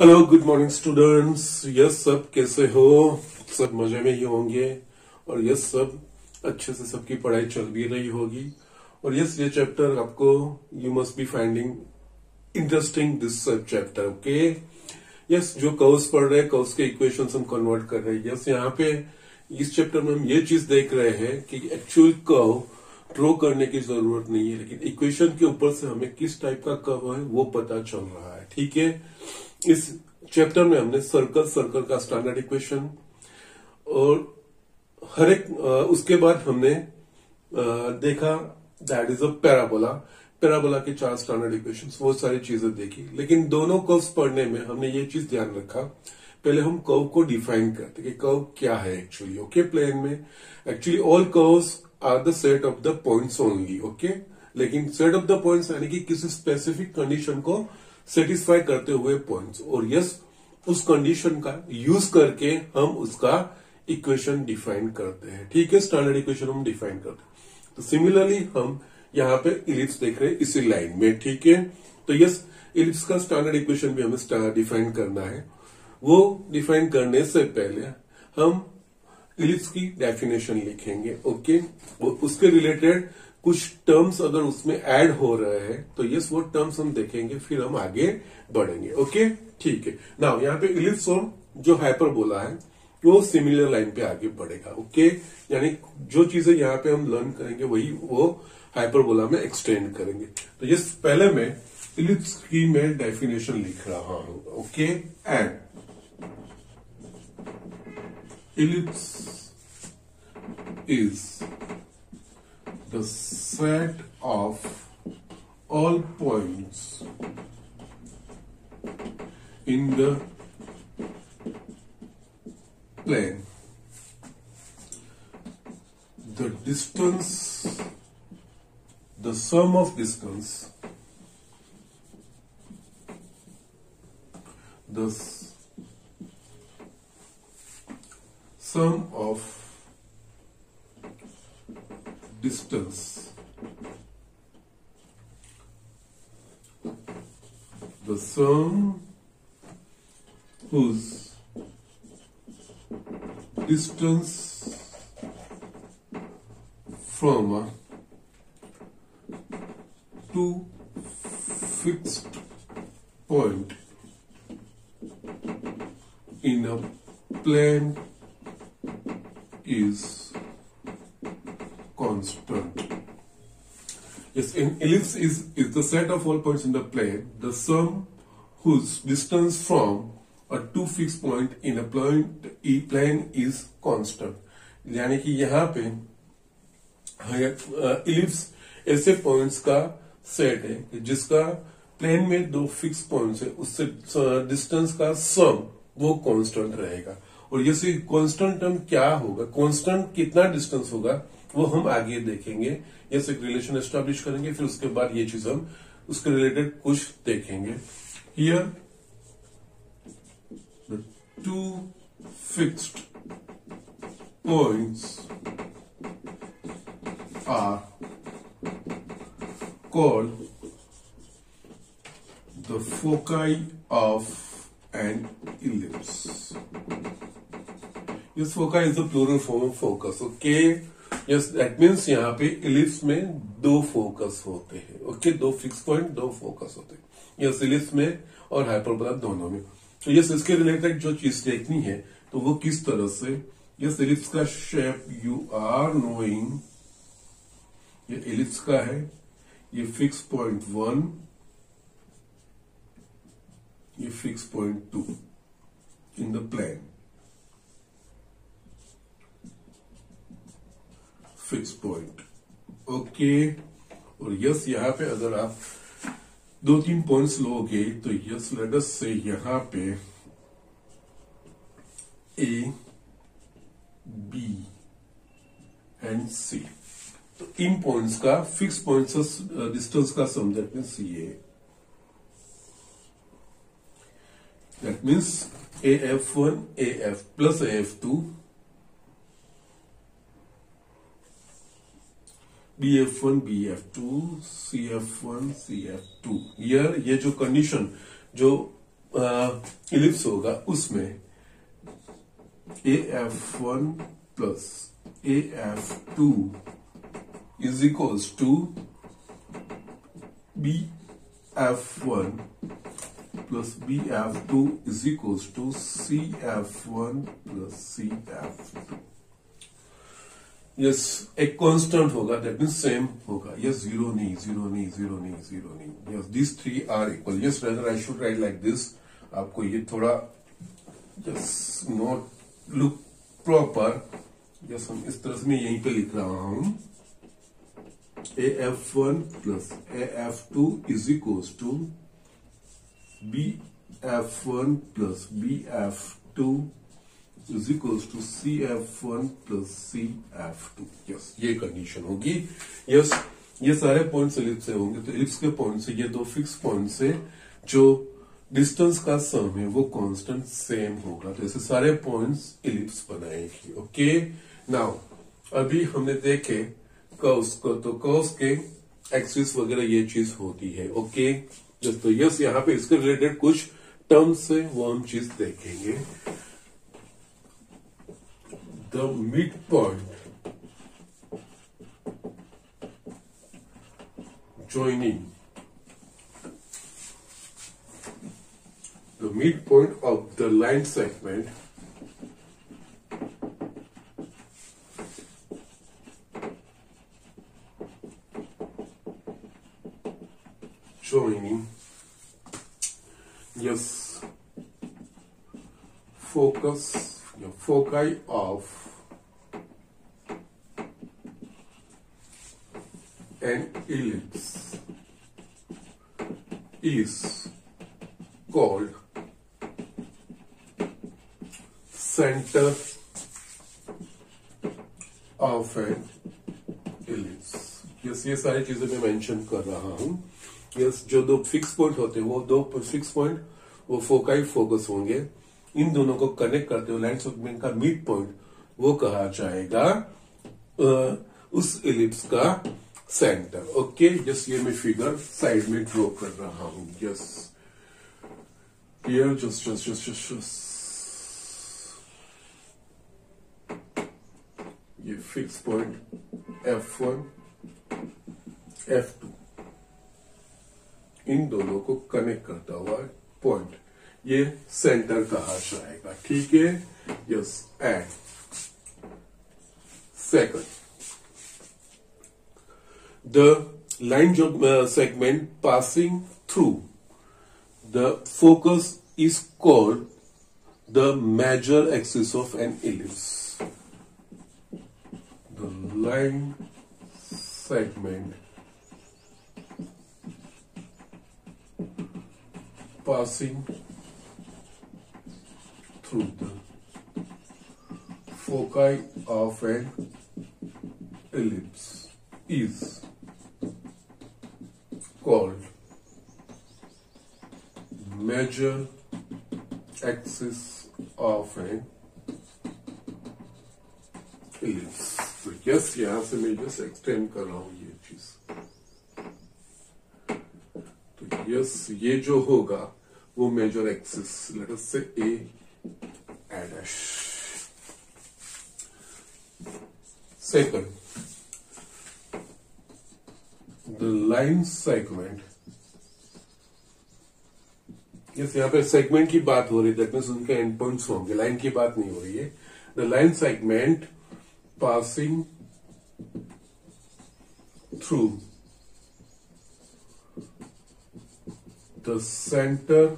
Hello, good morning students. Yes, सब कैसे हो? सब मजे में ही होंगे। और यस, सब अच्छे से सबकी पढ़ाई चल भी रही होगी। और यस, ये चैप्टर आपको you must be finding interesting this chapter. Okay. Yes, जो कर्व्स पढ़ रहे हैं, कर्व्स के इक्वेशंस हम कन्वर्ट कर रहे हैं। यस, यहाँ पे इस चैप्टर में हम ये चीज देख रहे हैं कि एक्चुअल कर्व ड्रॉ करने की जरूरत नहीं है, लेकिन इक्वेशन के ऊपर से हमें किस टाइप का कर्व है वो पता चल रहा है। ठीक है। इस चैप्टर में हमने सर्कल का स्टैंडर्ड इक्वेशन और हर एक उसके बाद हमने देखा दैट इज अ पैराबोला के 4 स्टैंडर्ड इक्वेशंस, वो सारी चीजें देखी। लेकिन दोनों कर्व्स पढ़ने में हमने ये चीज ध्यान रखा, पहले हम कर्व को डिफाइन करते कि कर्व क्या है एक्चुअली। ओके। प्लेन में actually all curves are the set of the points only. Okay. लेकिन सेट ऑफ द पॉइंट्स यानी कि किसी स्पेसिफिक कंडीशन को सेटिस्फाई करते हुए पॉइंट्स। और यस, उस कंडीशन का यूज करके हम उसका इक्वेशन डिफाइन करते हैं। ठीक है। स्टैंडर्ड इक्वेशन हम डिफाइन करते हैं। तो सिमिलरली हम यहाँ पे इलिप्स देख रहे हैं इसी लाइन में। ठीक है। तो यस, इलिप्स का स्टैंडर्ड इक्वेशन भी हमें डिफाइन करना है। वो डिफाइन करने से पहले हम इलिप्स की डेफिनेशन लिखेंगे। ओके। उसके रिलेटेड कुछ टर्म्स अगर उसमें ऐड हो रहे हैं तो यस, वो टर्म्स हम देखेंगे, फिर हम आगे बढ़ेंगे। ओके। ठीक है। नाउ यहाँ पे इलिप्स और जो हाइपरबोला है वो सिमिलर लाइन पे आगे बढ़ेगा। ओके। यानी जो चीजें यहाँ पे हम लर्न करेंगे वही वो हाइपरबोला में एक्सटेंड करेंगे। तो यस, पहले मैं इलिप्स की मैं डेफिनेशन लिख रहा हूं। Okay. And ellipse is the set of all points in the plane. The distance, the sum of distance, the sum of distance the sum whose distance from a two fixed point in a plane is constant. Yes, an ellipse is the set of all points in the plane, the sum whose distance from a two fixed point in a plane is constant. यानी कि यहाँ पे ellipse ऐसे points का set है जिसका plane में दो फिक्स पॉइंट्स है, उससे डिस्टेंस का सम वो कांस्टेंट रहेगा। और ये कांस्टेंट टर्म क्या होगा, कांस्टेंट कितना डिस्टेंस होगा, वो हम आगे देखेंगे। ये एक रिलेशन एस्टैब्लिश करेंगे, फिर उसके बाद ये चीज हम उसके रिलेटेड कुछ देखेंगे। Here the two fixed points are called the foci of an ellipse. Yes, foci is the plural form of focus. Okay. Yes, that means यहाँ पे इलिप्स में दो फोकस होते हैं। ओके। दो फिक्स पॉइंट, दो फोकस होते हैं। यस, इलिप्स में और हाइपरबोला दोनों में। तो यस, इसके रिलेटेड जो चीज देखनी है तो वो किस तरह से, यस, इलिप्स का शेप यू आर नोइंग, ये इलिप्स का है, ये फिक्स पॉइंट 1, ये fix point 2 in the plane, fix point. Okay. और यस, यहाँ पे अगर आप 2-3 पॉइंट्स लोगे तो यस, लेट अस से यहाँ पे ए, बी एंड सी, तो इन पॉइंट्स का फिक्स पॉइंट्स डिस्टेंस का सम, दैट मीन्स ये, that means AF1 AF plus AF2 BF1 BF2 CF1 CF2। ये जो कंडीशन जो इलिप्स होगा उसमें AF1 plus AF2 is equals to BF1 plus BF2 is equals to CF1 plus CF2. Yes एक constant होगा, that means same होगा. Yes zero नहीं, zero नहीं, जीरो नहीं, जीरो नहीं. Yes this three are equal. Yes rather I should write like this. आपको ये थोड़ा yes not look proper. Yes हम इस तरह से मैं यहीं पे लिख रहा हूं. AF1 plus AF2 is equals to BF1 plus BF2 is equals to CF1 plus CF2. Yes ये कंडीशन होगी. यस ये सारे पॉइंट्स इलिप्स से होंगे. तो इलिप्स के पॉइंट से ये दो फिक्स पॉइंट से जो डिस्टेंस का सम है वो कांस्टेंट सेम होगा. तो ऐसे सारे पॉइंट्स इलिप्स बनाएंगे. ओके नाउ अभी हमने देखे कर्व्स को. तो कर्व्स के एक्सिस वगैरह ये चीज होती है. ओके तो यस यहाँ पे इसके रिलेटेड कुछ टर्म्स है वो हम चीज देखेंगे. The mid point joining the midpoint of the line segment joining yes focus your foci of an ellipse is called center of an ellipse. Yes ये सारी चीजें मैं मेंशन कर रहा हूं. यस जो दो फिक्स पॉइंट होते हैं वो दो फिक्स पॉइंट वो फोकाई फोकस होंगे. इन दोनों को कनेक्ट करते हुए लाइन सेगमेंट का मिड पॉइंट वो कहा जाएगा उस एलिप्स का सेंटर. ओके जस्ट ये मैं फिगर साइड में ड्रॉ कर रहा हूं. यस हियर जस्ट ये फिक्स पॉइंट F1 F2 इन दोनों को कनेक्ट करता हुआ पॉइंट ये सेंटर कहा जाएगा. ठीक है. Yes and second the line segment passing through the focus is called the major axis of an ellipse. The line segment passing through the foci of an ellipse is called major axis of an ellipse. तो yes यहां से मैं just extend कर रहा हूं ये चीज. तो यस ये जो होगा वो major axis late us say A dash. Second the line segment. Yes यहाँ पे सेगमेंट की बात हो रही है. दैट मीन्स उनके एंड पॉइंट्स होंगे. लाइन की बात नहीं हो रही है. The line segment passing through the centre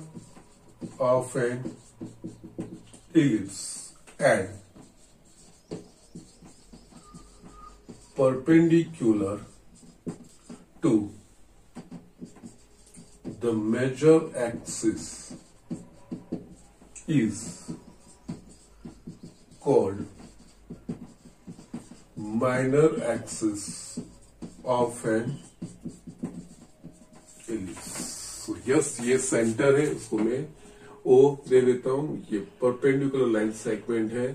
of an ellipse and perpendicular to the major axis is called minor axis of an ellipse. So yes, ये सेंटर है, उसको मैं O दे देता हूं. ये परपेंडिकुलर लाइन सेगमेंट है.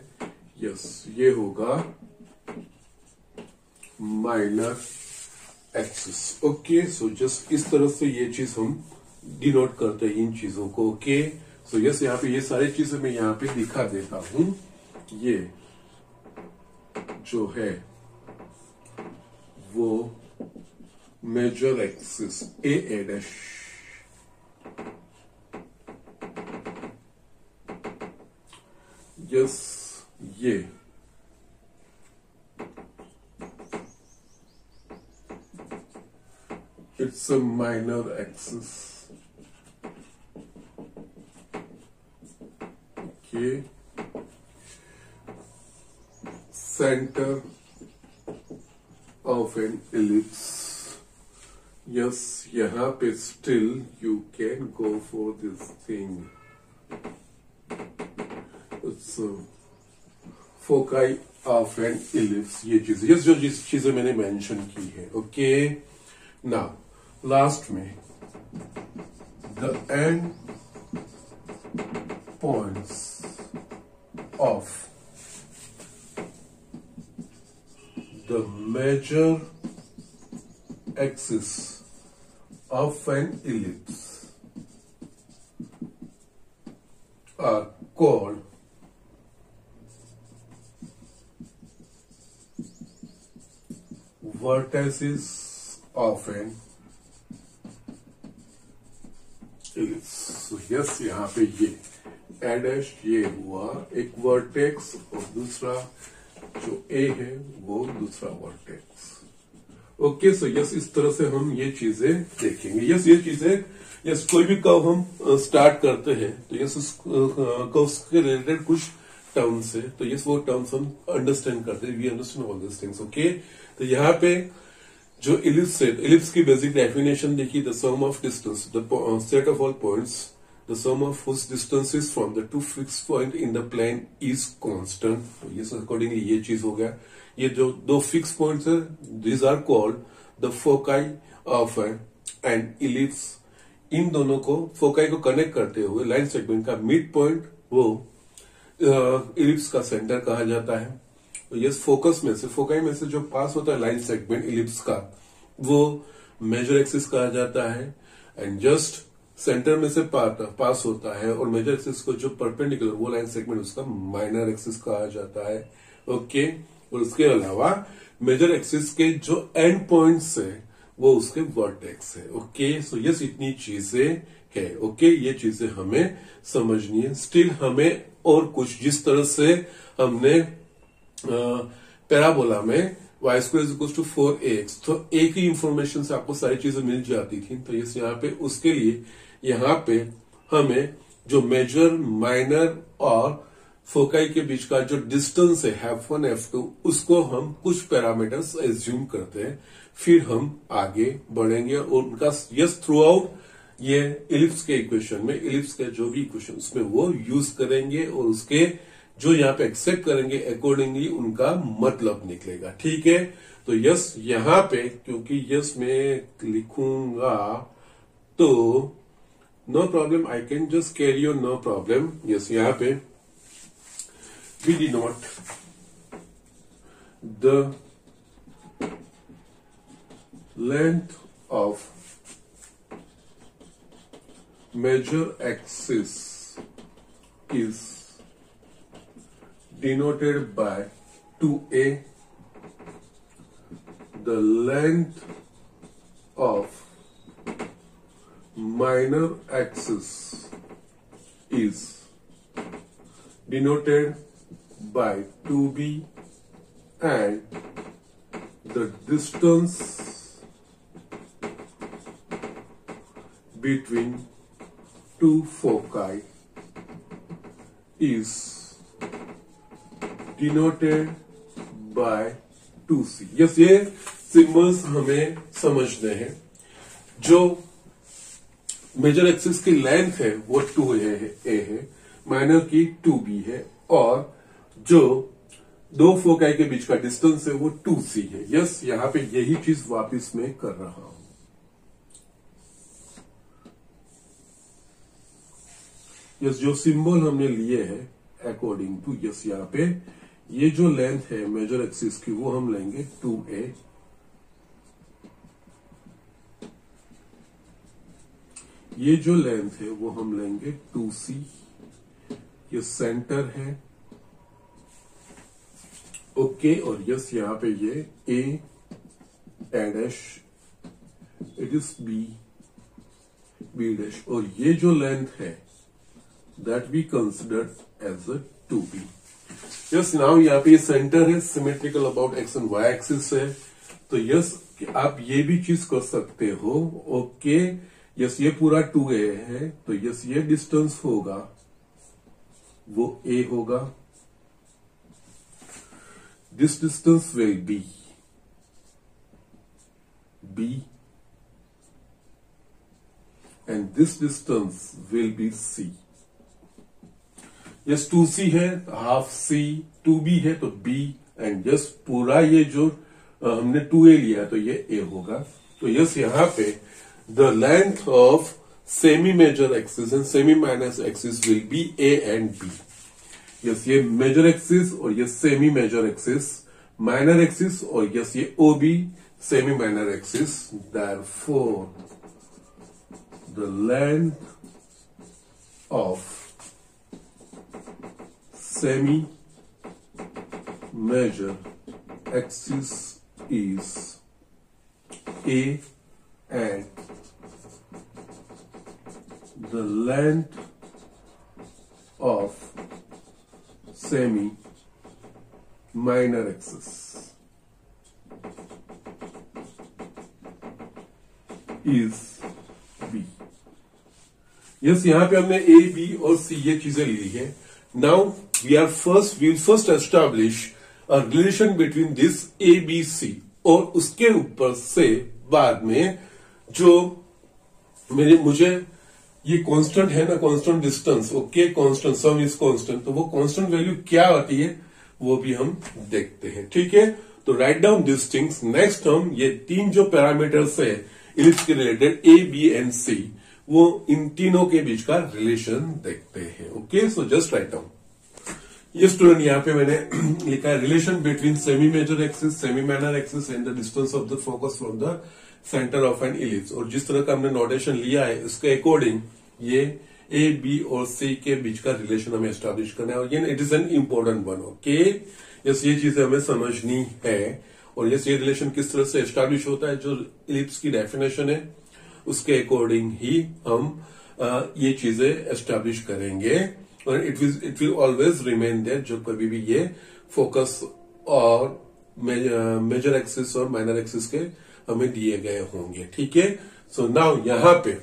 यस ये होगा minor axis. Okay so just इस तरह से ये चीज हम डिनोट करते हैं इन चीजों को. ओके सो यस यहाँ पे ये सारी चीजें मैं यहाँ पे दिखा देता हूं। ये जो है वो मेजर एक्सिस ए डैश, यस ये it's a minor axis, okay. Centre of an ellipse, yes यहां पे still you can go for this thing, it's foci of an ellipse, ये चीज यस जो जिस चीजें मैंने मेंशन की है, ओके। नाउ लास्ट में the end points of the major axis of an ellipse are called vertices of an ellipse. So yes, यहाँ पे ये a dash ये हुआ एक वर्टेक्स और दूसरा जो ए है वो दूसरा वर्टेक्स, ओके। सो यस इस तरह से हम ये चीजें देखेंगे। यस ये चीजें, यस कोई भी कर्व हम स्टार्ट करते हैं तो यस उस कर्व्स के रिलेटेड कुछ टर्म्स है, तो यस वो टर्म्स हम अंडरस्टैंड करते हैं, we understand all this things, okay. तो यहाँ पे जो इलिप्स है, इलिप्स की बेसिक डेफिनेशन देखिए, the sum of distance, the set of all points, the sum of whose distances from the two fixed point in the plane is constant. तो ये accordingly ये चीज हो गया। ये जो दो फिक्स पॉइंट्स है, these are called the foci of an ellipse। इन दोनों को फोकाई को कनेक्ट करते हुए लाइन सेगमेंट का मिड पॉइंट वो इलिप्स का सेंटर कहा जाता है। तो ये फोकस में से, फोकाई में से जो पास होता है लाइन सेगमेंट इलिप्स का, वो मेजर एक्सिस कहा जाता है। एंड जस्ट सेंटर में से पास होता है और मेजर एक्सिस को जो परपेंडिकुलर वो लाइन सेगमेंट उसका माइनर एक्सिस कहा जाता है, ओके। और उसके अलावा मेजर एक्सिस के जो एंड पॉइंट्स है वो उसके वर्टेक्स है, ओके। सो यस इतनी चीजें है, ओके। ये चीजें हमें समझनी है। स्टिल हमें और कुछ, जिस तरह से हमने पैराबोला में y square is equal to 4ax, तो एक ही इंफॉर्मेशन से आपको सारी चीजें मिल जाती थी। तो यस यहाँ पे उसके लिए यहाँ पे हमें जो मेजर, माइनर और फोकाई के बीच का जो डिस्टेंस है f1 f2, उसको हम कुछ पैरामीटर्स एज्यूम करते हैं, फिर हम आगे बढ़ेंगे और उनका यस थ्रू आउट ये इलिप्स के इक्वेशन में, इलिप्स के जो भी इक्वेशन उसमें वो यूज करेंगे और उसके जो यहाँ पे एक्सेप्ट करेंगे अकॉर्डिंगली उनका मतलब निकलेगा, ठीक है। तो यस यहाँ पे क्योंकि यस मैं लिखूंगा तो no problem, I can just carry on, no problem. Yes यहाँ पे we denote the length of major axis is denoted by 2a, the length of minor axis is denoted by 2b, and the distance between two foci is denoted by 2c। Yes ये symbols हमें समझने हैं। जो major axis की length है वो 2a है, minor की 2b है, और जो दो फोकाई के बीच का डिस्टेंस है वो 2c है। यस यहाँ पे यही चीज वापस मैं कर रहा हूं। यस जो सिंबल हमने लिए हैं अकॉर्डिंग टू, यस यहाँ पे ये जो लेंथ है मेजर एक्सिस की वो हम लेंगे 2a, ये जो लेंथ है वो हम लेंगे 2c, ये सेंटर है, ओके। और यस यहां पे ये a dash, it is b dash, और ये जो लेंथ है that we consider as a 2b। Yes now यहाँ पे ये सेंटर है, symmetrical about X and Y axis है, तो यस आप ये भी चीज कर सकते हो, ओके। यस ये पूरा 2a है, तो यस ये डिस्टेंस होगा वो a होगा, this distance will be b and this distance will be c। Yes 2c है हाफ c, 2b है तो b, एंड यस पूरा ये जो हमने 2a लिया तो ये a होगा। तो यस यहाँ पे the length of semi major axis and semi minor axis will be a and b। Yes ये मेजर एक्सिस और ये semi major axis, minor axis, और यस ये OB semi minor axis. Therefore the length of semi major axis is a, and the length of semi minor axis is b। Yes यहां पे हमने a, b और c ये चीजें ली है। Now we'll first establish a relation between this A, B, C, और उसके ऊपर से बाद में जो मुझे ये कांस्टेंट है ना, constant distance, okay, constant some is constant, तो वो कांस्टेंट वैल्यू क्या आती है वो भी हम देखते हैं, ठीक है। तो write down this things. Next हम ये 3 जो पैरामीटर्स है इलिप्स के related A, B and C, वो इन तीनों के बीच का रिलेशन देखते हैं, okay. So just write down. ये स्टूडेंट यहाँ पे मैंने लिखा है relation between semi major axis, semi minor axis and the distance of the focus from the centre of an ellipse. और जिस तरह का हमने नोटेशन लिया है उसके अकॉर्डिंग ये A, B और C के बीच का रिलेशन हमें एस्टैब्लिश करना है, और ये it is an important one, okay. Yes ये चीजें हमें समझनी है। और यस ये रिलेशन किस तरह से एस्टैब्लिश होता है, जो इलिप्स की डेफिनेशन है उसके अकॉर्डिंग ही हम ये चीजें एस्टैब्लिश करेंगे, और it will always remain there जो कभी भी ये फोकस और मेजर एक्सिस और माइनर एक्सिस के हमें दिए गए होंगे, ठीक है। सो नाउ यहाँ पे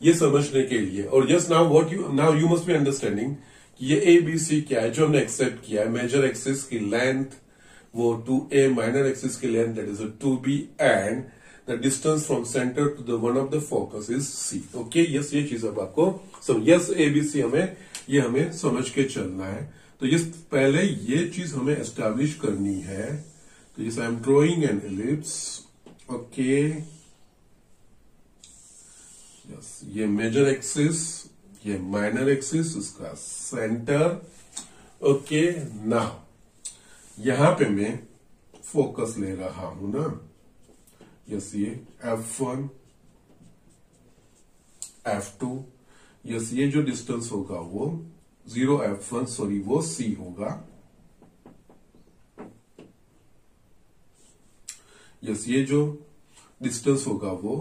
ये समझने के लिए, और yes now you must be understanding कि ये ABC क्या है जो हमने एक्सेप्ट किया है। मेजर एक्सिस की लेंथ वो 2a, माइनर एक्सिस की length that is 2b, and the distance from centre to the one of the focus is C, okay. Yes ये चीज अब आपको यस ABC हमें समझ के चलना है। तो ये पहले ये चीज हमें एस्टैब्लिश करनी है। तो yes I am drawing N ellipse, okay. Yes ये मेजर एक्सिस, ये माइनर एक्सिस, उसका सेंटर, ओके। नाउ यहां पे मैं फोकस ले रहा हूं ना, यस ये F1, F2, यस ये जो डिस्टेंस होगा वो 0 F1 सॉरी वो C होगा, यस ये जो डिस्टेंस होगा वो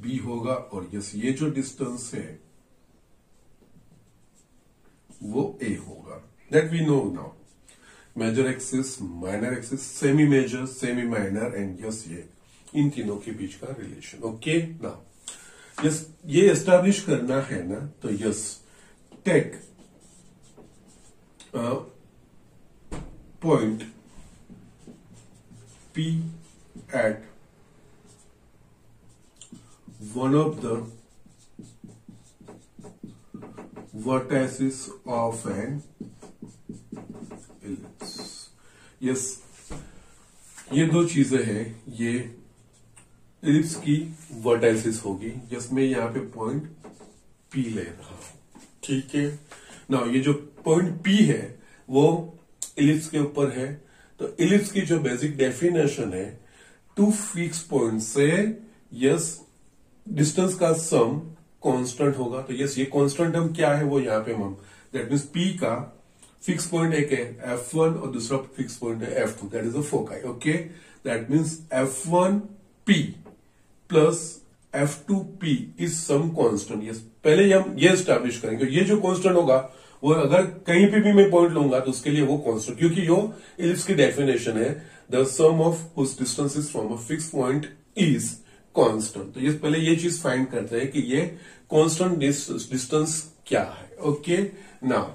B होगा, और यस ये जो डिस्टेंस है वो A होगा। That we know now. Major axis, minor axis, semi major, semi minor, and yes ये इन तीनों के बीच का रिलेशन, ओके। नाउ यस ये एस्टैब्लिश करना है ना, तो yes take point P at one of the vertices of an ellipse। Yes ये दो चीजें हैं, ये इलिप्स की वर्टाइसिस होगी, जिसमें यहां पे पॉइंट P ले रहा हूं, ठीक है। ना ये जो पॉइंट P है वो इलिप्स के ऊपर है। तो इलिप्स की जो बेसिक डेफिनेशन है, 2 फिक्स पॉइंट से यस डिस्टेंस का सम कांस्टेंट होगा। तो यस, ये कांस्टेंट हम क्या है वो यहाँ पे हम दैट मीन्स पी का फिक्स पॉइंट एक है F1 और दूसरा फिक्स पॉइंट है F2, that is a foci. Okay, that means F1P plus F2P is sum constant. Yes, पहले हम ये एस्टैब्लिश करेंगे ये जो कांस्टेंट होगा वो अगर कहीं पे भी मैं पॉइंट लूंगा तो उसके लिए वो कांस्टेंट, क्योंकि यो इलिप्स की डेफिनेशन है the sum of whose distances from a fix point is constant. तो ये पहले ये चीज फाइंड करते हैं कि ये कांस्टेंट डिस्टेंस क्या है। ओके, नाउ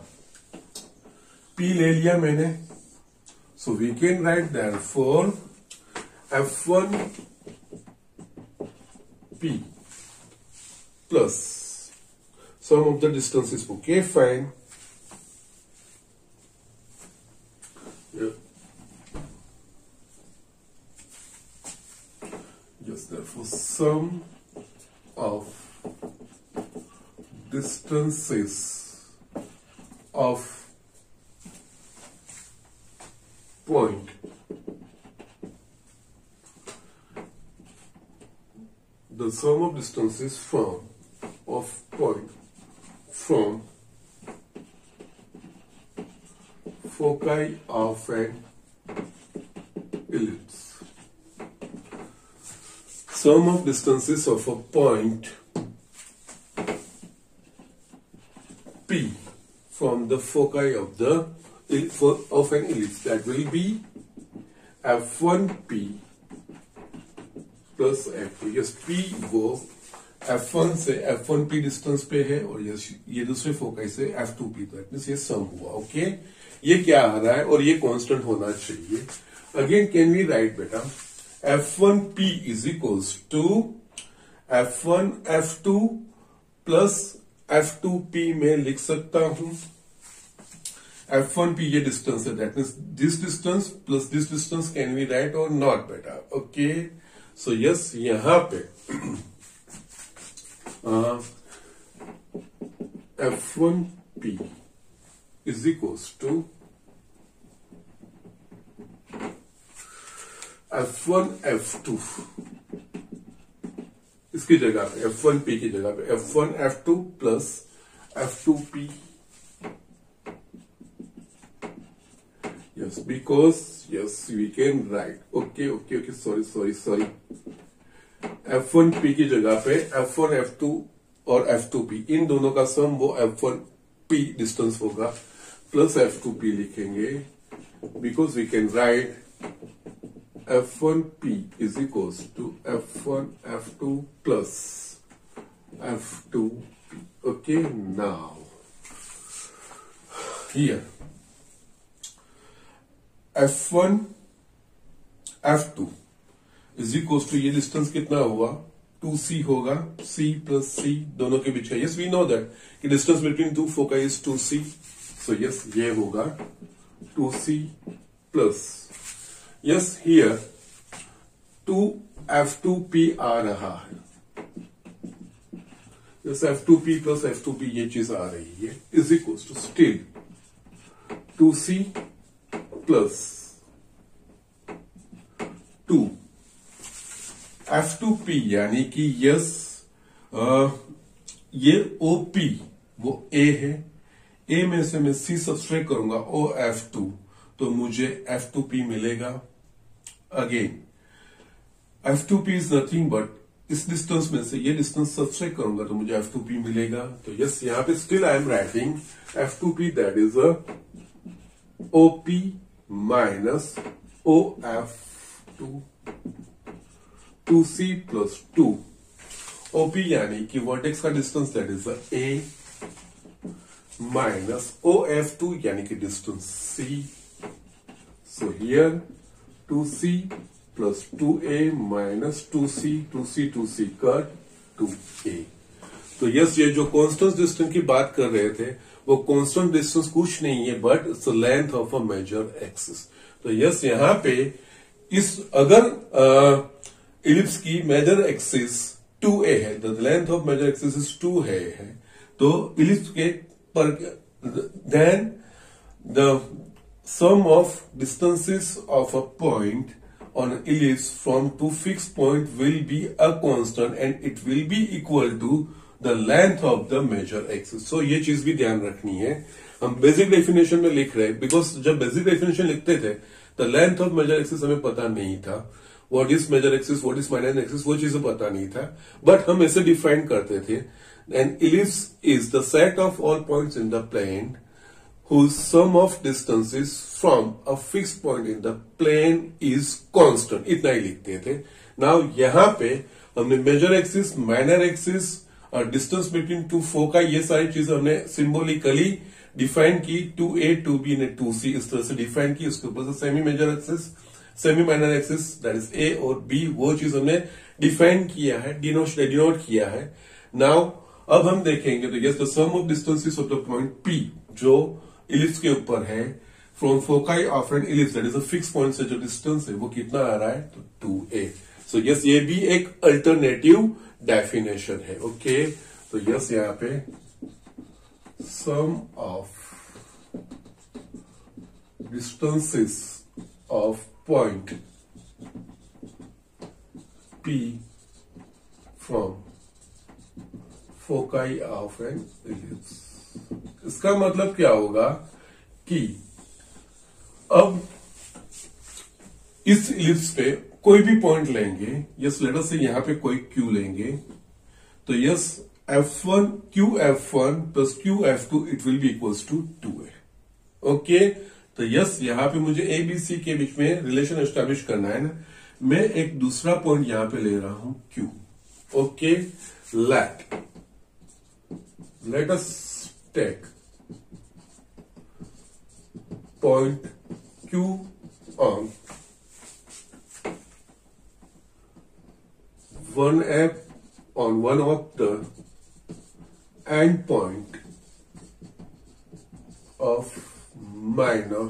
P ले लिया मैंने, so we can write therefore F1P plus sum of the distances. Okay, fine. Yeah. Yes, therefore sum of distances of point the sum of distances of point from foci of an ellipse. Sum of distances of a point P from the foci of an ellipse, that will be F1P plus F2। Yes, P वो F1 से F1P distance पे है और ये दूसरे foci से F2P, तो means ये सम हुआ। ओके, ये क्या आ रहा है और ये कांस्टेंट होना चाहिए। अगेन कैन वी राइट बेटा F1P is equals to F1 F2 plus F2P में लिख सकता हूं F1P ये डिस्टेंस है, that means this distance plus this distance can we write or not बेटा। ओके, सो यस, यहां पे F1P is equals to F1 F2, इसकी जगह पे F1P की जगह पे F1 F2 plus F2P। Yes, because yes, we can write. Okay, sorry. F1P की जगह पे F1 F2 और F2P इन दोनों का सम वो F1P डिस्टेंस होगा प्लस F2P लिखेंगे, because we can write F1P is equals to F1 F2 plus F2P. Okay, now here F1 F2 is equals to ये डिस्टेंस कितना हुआ 2C होगा, C plus C दोनों के बीच का। यस, वी नो दैट कि डिस्टेंस बिटवीन टू फोका इज 2C, सो यस ये होगा 2C plus yes here 2F2P आ रहा है। यस, F2P प्लस F2P ये चीज आ रही है is equals to still 2C plus 2 F2P, यानी कि यस ये OP वो A है, A में से मैं C सब्सट्रैक्ट करूंगा OF2 तो मुझे F2P मिलेगा। Again F2P is nothing but इस डिस्टेंस में से ये डिस्टेंस सब्सट्रैक्ट करूंगा तो मुझे F2P मिलेगा। तो यस, यहां पे still I am writing F2P that is a OP minus OF2 2C plus 2 OP यानी कि वर्टेक्स का distance that is A minus OF2 यानी कि distance C। So here 2C plus 2A minus 2C cut 2A। तो yes, ये जो constant distance की बात कर रहे थे वो कांस्टेंट डिस्टेंस कुछ नहीं है but it's the length of a major axis. तो यस, यहां पे इस अगर इलिप्स की मेजर एक्सिस 2A है, the length of major axis is 2 है तो इलिप्स के पर then the sum of distances of a point on an ellipse from two fixed point will be a constant and it will be equal to the length of the major axis. So ये चीज भी ध्यान रखनी है, हम basic definition में लिख रहे हैं, बिकॉज जब बेसिक डेफिनेशन लिखते थे the length of major axis हमें पता नहीं था, what is major axis, what is minor axis, वो चीजें पता नहीं था, बट हम ऐसे डिफाइन करते थे, an ellipse is the set of all points in the plane whose sum of distances from a fixed point in the plane is constant, इतना ही लिखते थे। नाउ यहां पे हमने मेजर एक्सिस, माइनर एक्सिस और डिस्टेंस बिटवीन टू फोकाई, ये सारी चीजें हमने सिंबॉलिकली डिफाइन की, 2a 2b ने 2c इस तरह से डिफाइन की। उसके ऊपर से semi major axis, semi minor axis that is a और b, वो चीज हमने डिफाइन किया है, डिनोट किया है। नाउ अब हम देखेंगे तो yes the sum of distances of the point p जो इलिप्स के ऊपर है from foci of an ellipse that is a fix point से जो डिस्टेंस है वो कितना आ रहा है, तो 2a। सो यस ये भी एक अल्टरनेटिव डेफिनेशन है। ओके, तो यस यहाँ पे sum of distances of point p from foci of an ellipse, इसका मतलब क्या होगा कि अब इस इलिप्स पे कोई भी पॉइंट लेंगे, यस लेट अस से यहां पे कोई क्यू लेंगे, तो yes f1 QF1 plus QF2 it will be equals to 2a। Okay, तो यस यहां पे मुझे ए बी सी के बीच में रिलेशन एस्टेब्लिश करना है ना, मैं एक दूसरा पॉइंट यहां पे ले रहा हूं Q। Okay, let us take point Q on 1f on one of the end point of minor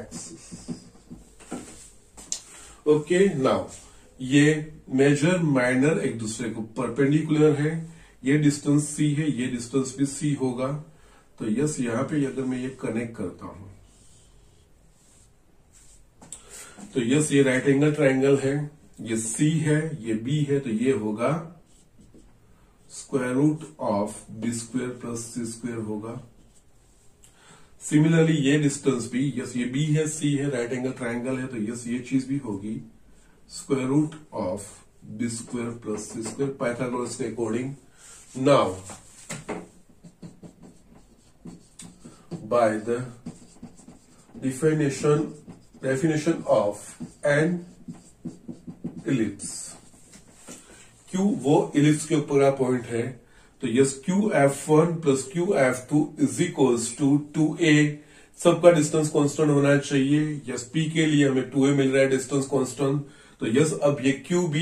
axis। Okay, now ये मेजर माइनर एक दूसरे को परपेंडिकुलर है, ये डिस्टेंस c है, ये डिस्टेंस भी c होगा। तो यस यहां पे अगर मैं ये कनेक्ट करता हूं तो यस ये राइट एंगल ट्रायंगल है, ये c है, ये b है, तो ये होगा square root of B square plus C square होगा। सिमिलरली ये डिस्टेंस भी, यस ये b है, c है, राइट एंगल ट्रायंगल है, तो यस ये चीज भी होगी square root of B square plus C square Pythagoras के according. Now, by the definition of an ellipse, Q वो इलिप्स के ऊपर का पॉइंट है, तो yes QF1 plus QF2 is equals to 2a। सबका डिस्टेंस कांस्टेंट होना चाहिए। यस P के लिए हमें 2a मिल रहा है डिस्टेंस कांस्टेंट, तो यस अब ये QB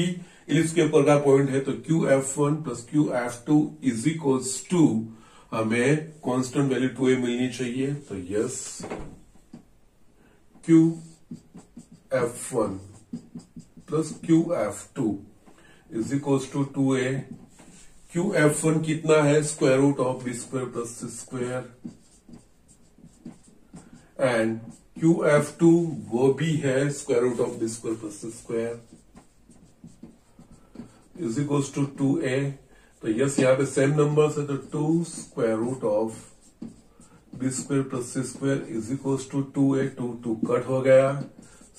इलिप्स के ऊपर का पॉइंट है, तो QF1 plus QF2 is equals to हमें कांस्टेंट वैल्यू 2a मिलनी चाहिए। तो yes QF1 plus QF2 is equals to 2a। QF1 कितना है, square root of B square plus C square, and QF2 वो भी है square root of B square plus C square is equals to 2a। तो yes यहाँ पे same numbers है, तो 2 square root of B square plus C square is equals to 2a। 2 cut हो गया,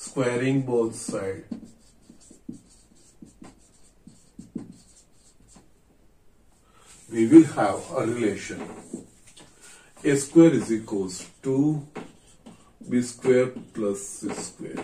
squaring both side, we will have a relation a square is equals to b square plus c square.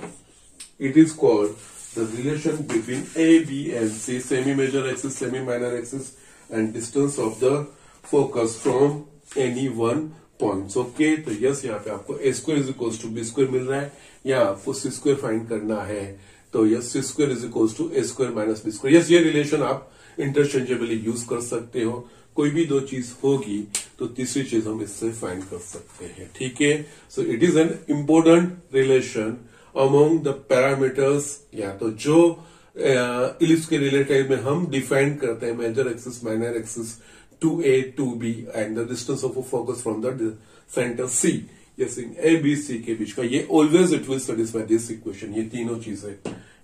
It is called the relation between a, b and c, semi-major axis, semi-minor axis and distance of the focus from any one point. Okay, तो yes यहाँ पे आपको a square is equals to b square मिल रहा है, यहाँ आपको c square find करना है, तो yes c square is equals to a square minus b square। Yes ये रिलेशन आप इंटरचेंजेबली यूज कर सकते हो, कोई भी दो चीज होगी तो तीसरी चीज हम इससे फाइंड कर सकते हैं। ठीक है, सो it is an important relation among the parameters, या तो जो इलिप्स के रिलेटेड में हम डिफाइन करते हैं major axis, minor axis, 2a 2b and the distance of focus from the centre c, yes इन a b c के बीच का, ये always it will satisfy this equation. ये तीनों चीजें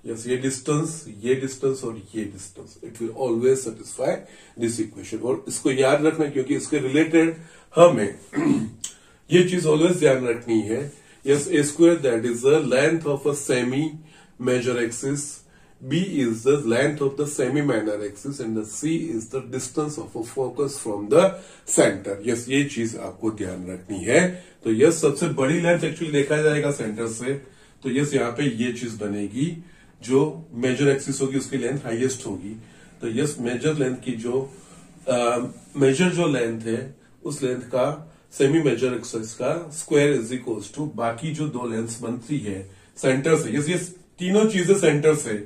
यस ये डिस्टेंस और ये distance, it will always satisfy this equation. और इसको याद रखना क्योंकि इसके रिलेटेड हमें ये चीज ऑलवेज ध्यान रखनी है। Yes A square that is the length of a semi major axis, B is the length of the semi-minor axis and the C is the distance of a focus from the center। Yes ये चीज आपको ध्यान रखनी है। तो yes सबसे बड़ी length actually देखा जाएगा सेंटर से, तो यस यहाँ पे ये चीज बनेगी, जो मेजर एक्सिस होगी उसकी लेंथ हाईएस्ट होगी। तो यस मेजर लेंथ की जो मेजर जो लेंथ है उस लेंथ का सेमी मेजर एक्सिस का स्क्वायर इज इक्वल्स टू बाकी जो दो लेंथ्स बनती है सेंटर से। यस ये तीनों चीजें सेंटर से,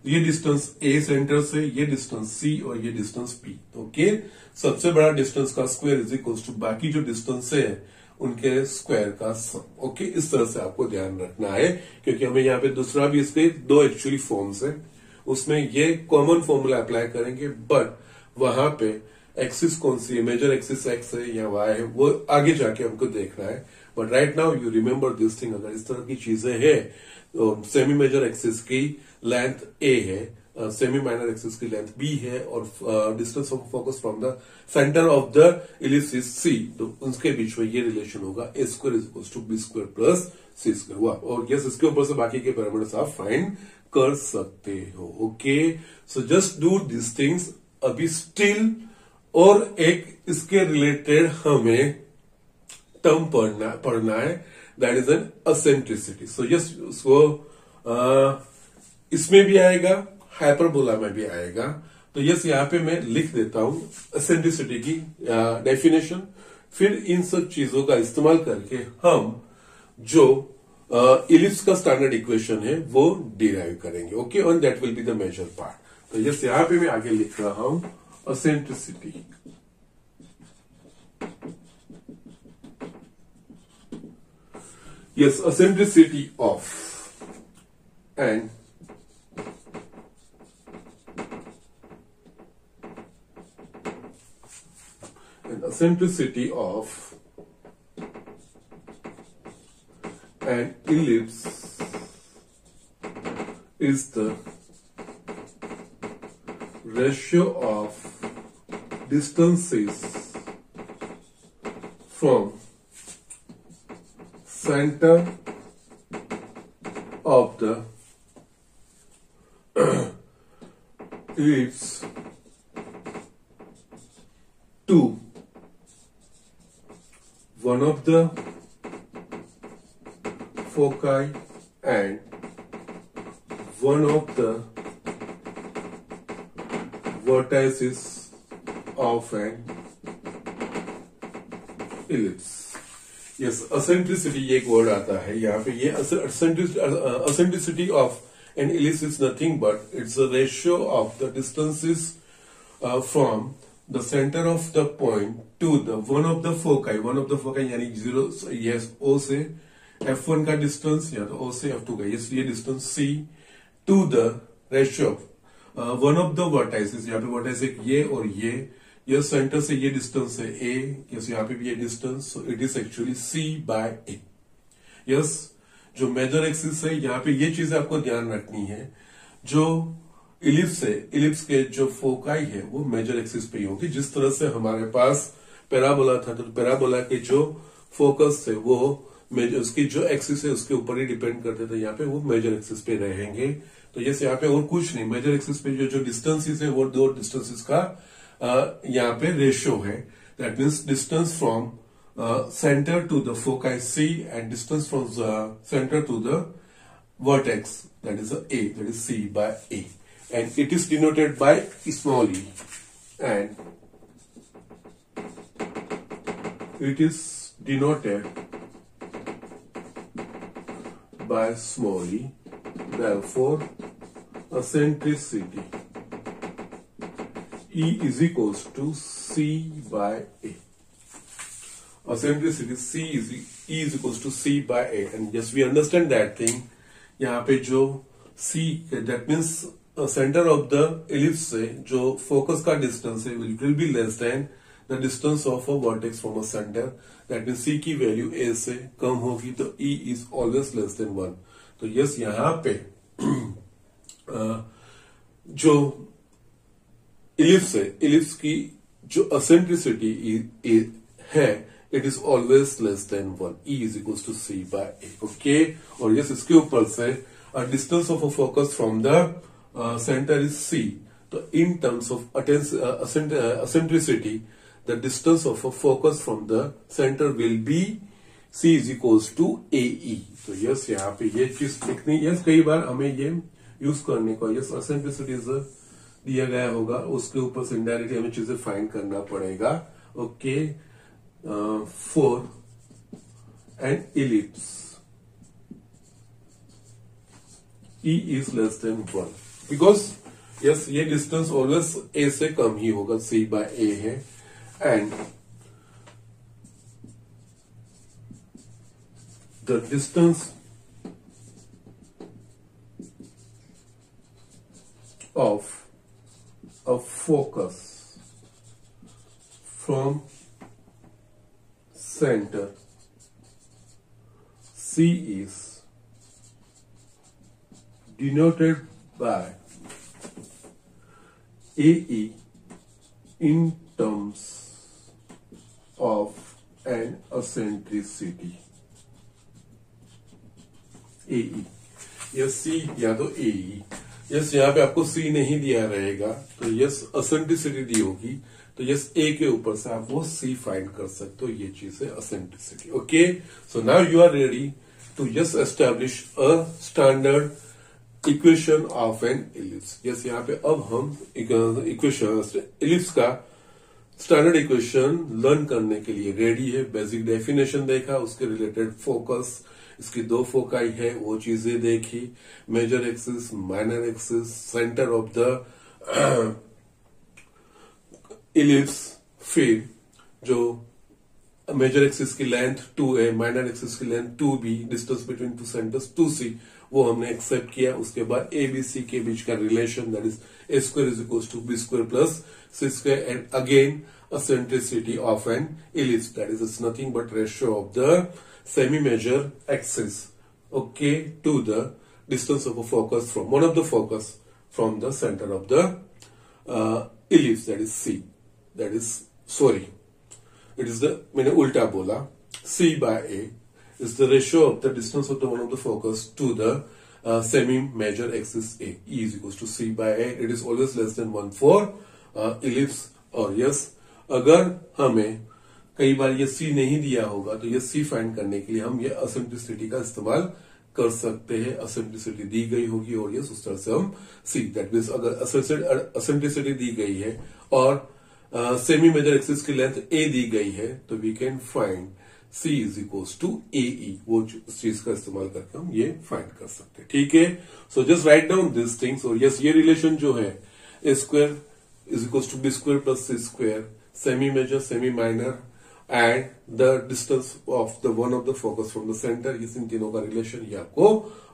ये डिस्टेंस ए सेंटर से, ये डिस्टेंस सी और ये डिस्टेंस पी। ओके, सबसे बड़ा डिस्टेंस का स्क्वायर इज इक्वल्स टू बाकी जो डिस्टेंस है उनके स्क्वायर का सम। ओके, इस तरह से आपको ध्यान रखना है क्योंकि हमें यहाँ पे दूसरा भी इसके दो एक्चुअली फॉर्म्स है, उसमें ये कॉमन फॉर्मूला अप्लाई करेंगे, बट वहां पे एक्सिस कौन सी है, मेजर एक्सिस एक्स है या वाई है, वो आगे जाके हमको देखना है। But right now you remember this thing, अगर इस तरह की चीजें हैं तो सेमी मेजर एक्सिस की लेंथ ए है, सेमी माइनर एक्सिस की लेंथ बी है और distance of focus from the centre of the ellipse C, तो उनके बीच में ये रिलेशन होगा A square is equal to B square plus C square हुआ। और यस इसके ऊपर से बाकी के पैरामीटर्स आप फाइंड कर सकते हो। Okay, so just do this things. अभी स्टिल और एक इसके रिलेटेड हमें टर्म पढ़ना है, that is an eccentricity. So yes उसको इसमें भी आएगा, हाइपरबोला में भी आएगा। तो यस यहाँ पे मैं लिख देता हूं एसेंट्रिसिटी की डेफिनेशन, फिर इन सब चीजों का इस्तेमाल करके हम जो इलिप्स का स्टैंडर्ड इक्वेशन है वो डिराइव करेंगे। ओके, और that will be the major part. तो यस यहाँ पे मैं आगे लिख रहा हूं eccentricity. Yes, eccentricity of and eccentricity of an ellipse is the ratio of distances from center of the ellipse to one of the foci and one of the vertices of an ellipse। Yes, eccentricity एक word आता है यहाँ पे, ये eccentricity of an ellipse is nothing but it's a ratio of the distances from the center of the point to the one of the foci यानी 0 yes O से F1 का distance या तो O से F2 का, yes ये distance C to the ratio of one of the vertices, यहाँ पे वर्टाइस एक ये और ये सेंटर से ये डिस्टेंस है A, yes यहाँ पे भी ये distance, so it is actually C by A। yes, जो मेजर एक्सिस है यहाँ पे ये चीज आपको ध्यान रखनी है, जो इलिप्स है, इलिप्स के जो फोकाई है वो मेजर एक्सिस पे ही होगी। जिस तरह से हमारे पास पैराबोला था, तो पैराबोला के जो फोकस है वो मेजर, उसकी जो एक्सिस है उसके ऊपर ही डिपेंड करते थे, यहाँ पे वो मेजर एक्सिस पे रहेंगे। तो जैसे यहाँ पे और कुछ नहीं, मेजर एक्सिस पे जो डिस्टेंसेस है वो दो डिस्टेंसेस का यहाँ पे रेशियो है, that means distance from center to the foci C and distance from the center to the vertex, that is A, that is C by A, and it is denoted by small e, and it is denoted by small e. Therefore, eccentricity E is equals to C by A. Eccentricity E is equals to C by A, and yes we understand that thing। यहाँ पे जो C that means center of the ellipse से जो focus का distance है will be less than the distance of a vertex from a center, that means C की value A से कम होगी, तो E is always less than 1। तो yes यहाँ पे जो इलिप्स है, इलिप्स की जो असेंट्रिसिटी है, it is always less than 1. E is equal to C by A. Okay, और यस इसके ऊपर से distance of a focus from the centre is C. तो in terms of eccentricity the distance of a focus from the centre will be C is equal to AE. तो yes यहाँ पे ये चीज लिखनी, यस कई बार हमें ये यूज करने को, यस असेंट्रिसिटी दिया गया होगा, उसके ऊपर से इनडायरेक्टली हमें चीजें फाइंड करना पड़ेगा. Okay, for an ellipse E is less than 1, because yes ये डिस्टेंस ऑलवेज A से कम ही होगा, C by A है. And the distance of a focus from center C is denoted by AE in terms of an eccentricity. AE या C या तो AE. Yes यहाँ पे आपको C नहीं दिया रहेगा, तो यस असेंट्रिसिटी दी होगी, तो यस A के ऊपर से आप वो C फाइंड कर सकते हो. ये चीज है eccentricity. Okay, so now you are ready to just establish a standard equation of an ellipse. Yes यहाँ पे अब हम इक्वेशन इलिप्स का स्टैंडर्ड इक्वेशन लर्न करने के लिए रेडी है. बेसिक डेफिनेशन देखा, उसके रिलेटेड फोकस, इसकी दो फोकाई है वो चीजें देखी, major axis, minor axis, centre of the ellipse, फिर जो मेजर एक्सिस की लेंथ 2a, माइनर एक्सिस की length 2b, distance between two centres 2c, वो हमने एक्सेप्ट किया. उसके बाद ए बी सी के बीच का relation, that is A square is equal to B square plus C square, and again eccentricity of an ellipse, that is it's nothing but ratio of the semi-major axis, okay, to the distance of a focus from one of the focus from the center of the ellipse, that is C. That is, sorry, it is the, मैंने उल्टा बोला, C by A is the ratio of the distance of the one of the focus to the semi-major axis A. E is equals to C by A. It is always less than 1 for ellipse. और yes, अगर हमें कई बार ये C नहीं दिया होगा, तो ये C फाइंड करने के लिए हम ये असेंट्रिसिटी का इस्तेमाल कर सकते हैं. असेंट्रिसिटी दी गई होगी और ये उस तरह से हम C, दैट मीन्स अगर असेंट्रिसिटी दी गई है और सेमी मेजर एक्सिस की लेंथ A दी गई है, तो we can find C is equals to AE. वो चीज का इस्तेमाल करके हम ये फाइंड कर सकते हैं. ठीक है, सो just write down this things. और यस ये रिलेशन जो है, ए square is equals to b square plus c square, semi major, semi minor, and the distance of the one of the focus from the center, इस इन तीनों का relation ये आपको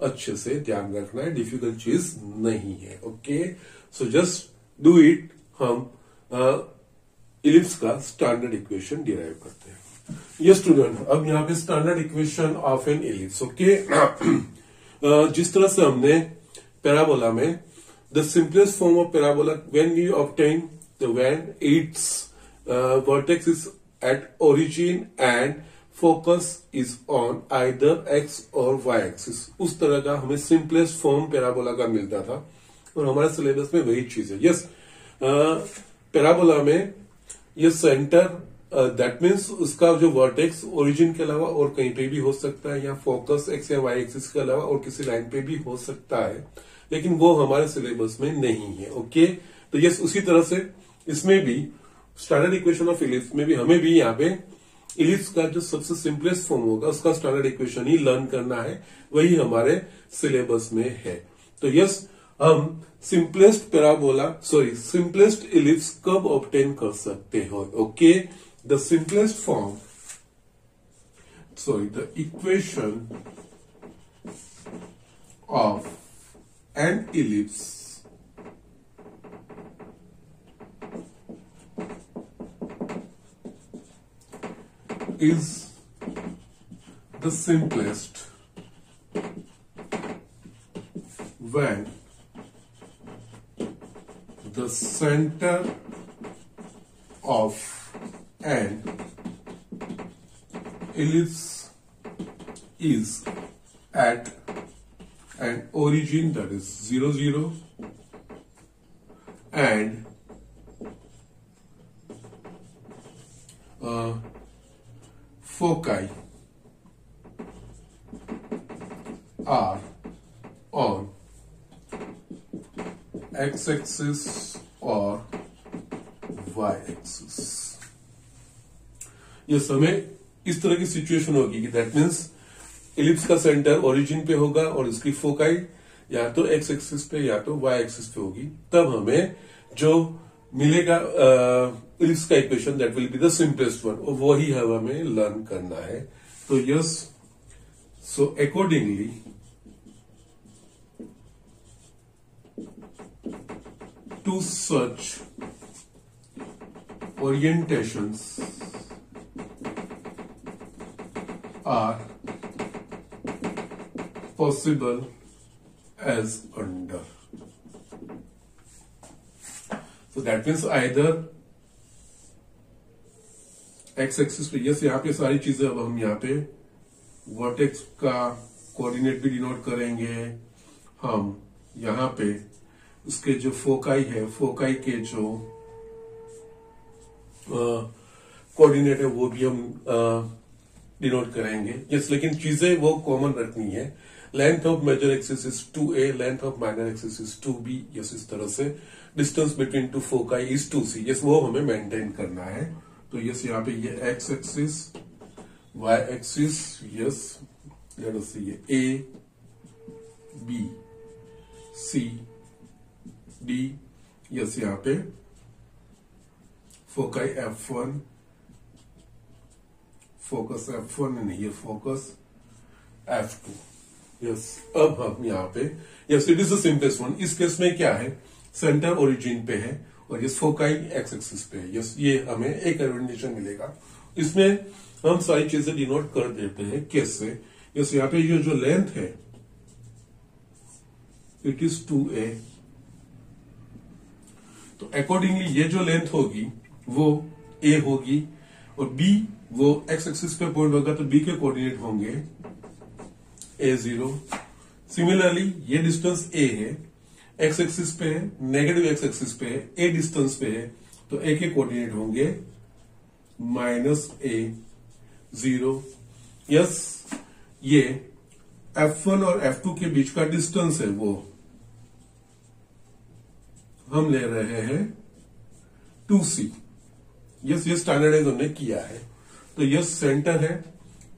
अच्छे से ध्यान रखना है, डिफिकल्ट चीज नहीं है. Okay, so just do it. हम इलिप्स का स्टैंडर्ड इक्वेशन डिराइव करते हैं. ये स्टूडेंट, अब यहाँ पे standard equation of an ellipse. Okay, जिस तरह से हमने पैराबोला में the simplest form of parabola when you obtain when its vertex is at origin and focus is on either x or y axis, उस तरह का हमें simplest form parabola का मिलता था और हमारे सिलेबस में वही चीज है. यस, पैराबोला में ये सेंटर, दैट मीन्स उसका जो वर्टेक्स ओरिजिन के अलावा और कहीं पे भी हो सकता है, या फोकस एक्स या वाई एक्सिस के अलावा और किसी लाइन पे भी हो सकता है, लेकिन वो हमारे सिलेबस में नहीं है. ओके, तो यस उसी तरह से इसमें भी स्टैंडर्ड इक्वेशन ऑफ इलिप्स में भी हमें भी यहाँ पे इलिप्स का जो सबसे सिंपलेस्ट फॉर्म होगा उसका स्टैंडर्ड इक्वेशन ही लर्न करना है, वही हमारे सिलेबस में है. तो यस, हम सिंपलेस्ट इलिप्स कब ऑब्टेन कर सकते हो? Okay, the simplest form, the equation of an ellipse is the simplest when the center of an ellipse is at an origin, that is 0, 0, and foci are on x-axis or y-axis. ये समय इस तरह की situation होगी कि that means ellipse का centre origin पे होगा और इसकी फोकाई या तो एक्स एक्सिस पे या तो वाई एक्सिस पे होगी, तब हमें जो मिलेगा इलिप्स का equation that will be the simplest one, और वो ही हमें लर्न करना है. तो yes, so accordingly to such orientations are possible as under. So that means either x-axis पे, यस यहाँ पे सारी चीजें अब हम यहाँ पे वर्टेक्स का कोऑर्डिनेट भी डिनोट करेंगे. हम यहाँ पे उसके जो फोकाई है, फोकाई के जो कोऑर्डिनेट है वो भी हम डिनोट करेंगे. यस, लेकिन चीजें वो कॉमन रखनी है. Length of major axis is 2a, length of minor axis is 2b. Yes, इस तरह से distance between two foci is 2c. Yes, वो हमें मेंटेन करना है. तो यस, यहाँ पे ये X axis, Y axis, yes let us see, ये A B C D. Yes, यहाँ पे foci F1, focus F1 and ये फोकस F2. यस, अब हम यहाँ पे, yes it is the simplest one. इस केस में क्या है, सेंटर ओरिजिन पे है और यस फोकाई एक्स एक्सिस पे है. यस, ये हमें एक ओरिएंटेशन मिलेगा. इसमें हम सारी चीजें डिनोट कर देते हैं कैसे. यस, यहाँ पे ये जो लेंथ है इट इज 2a. तो अकॉर्डिंगली ये जो लेंथ होगी वो a होगी और b वो x एक्सिस पे पॉइंट होगा, तो b के कोऑर्डिनेट होंगे a0. सिमिलरली ये डिस्टेंस a है, x एक्सिस पे है, नेगेटिव x एक्सिस पे है, a डिस्टेंस पे है, तो a के कोऑर्डिनेट होंगे -a0. यस, ये F1 और F2 के बीच का डिस्टेंस है वो हम ले रहे हैं 2c. यस, ये स्टैंडर्डाइज हमने किया है. तो यस, सेंटर है,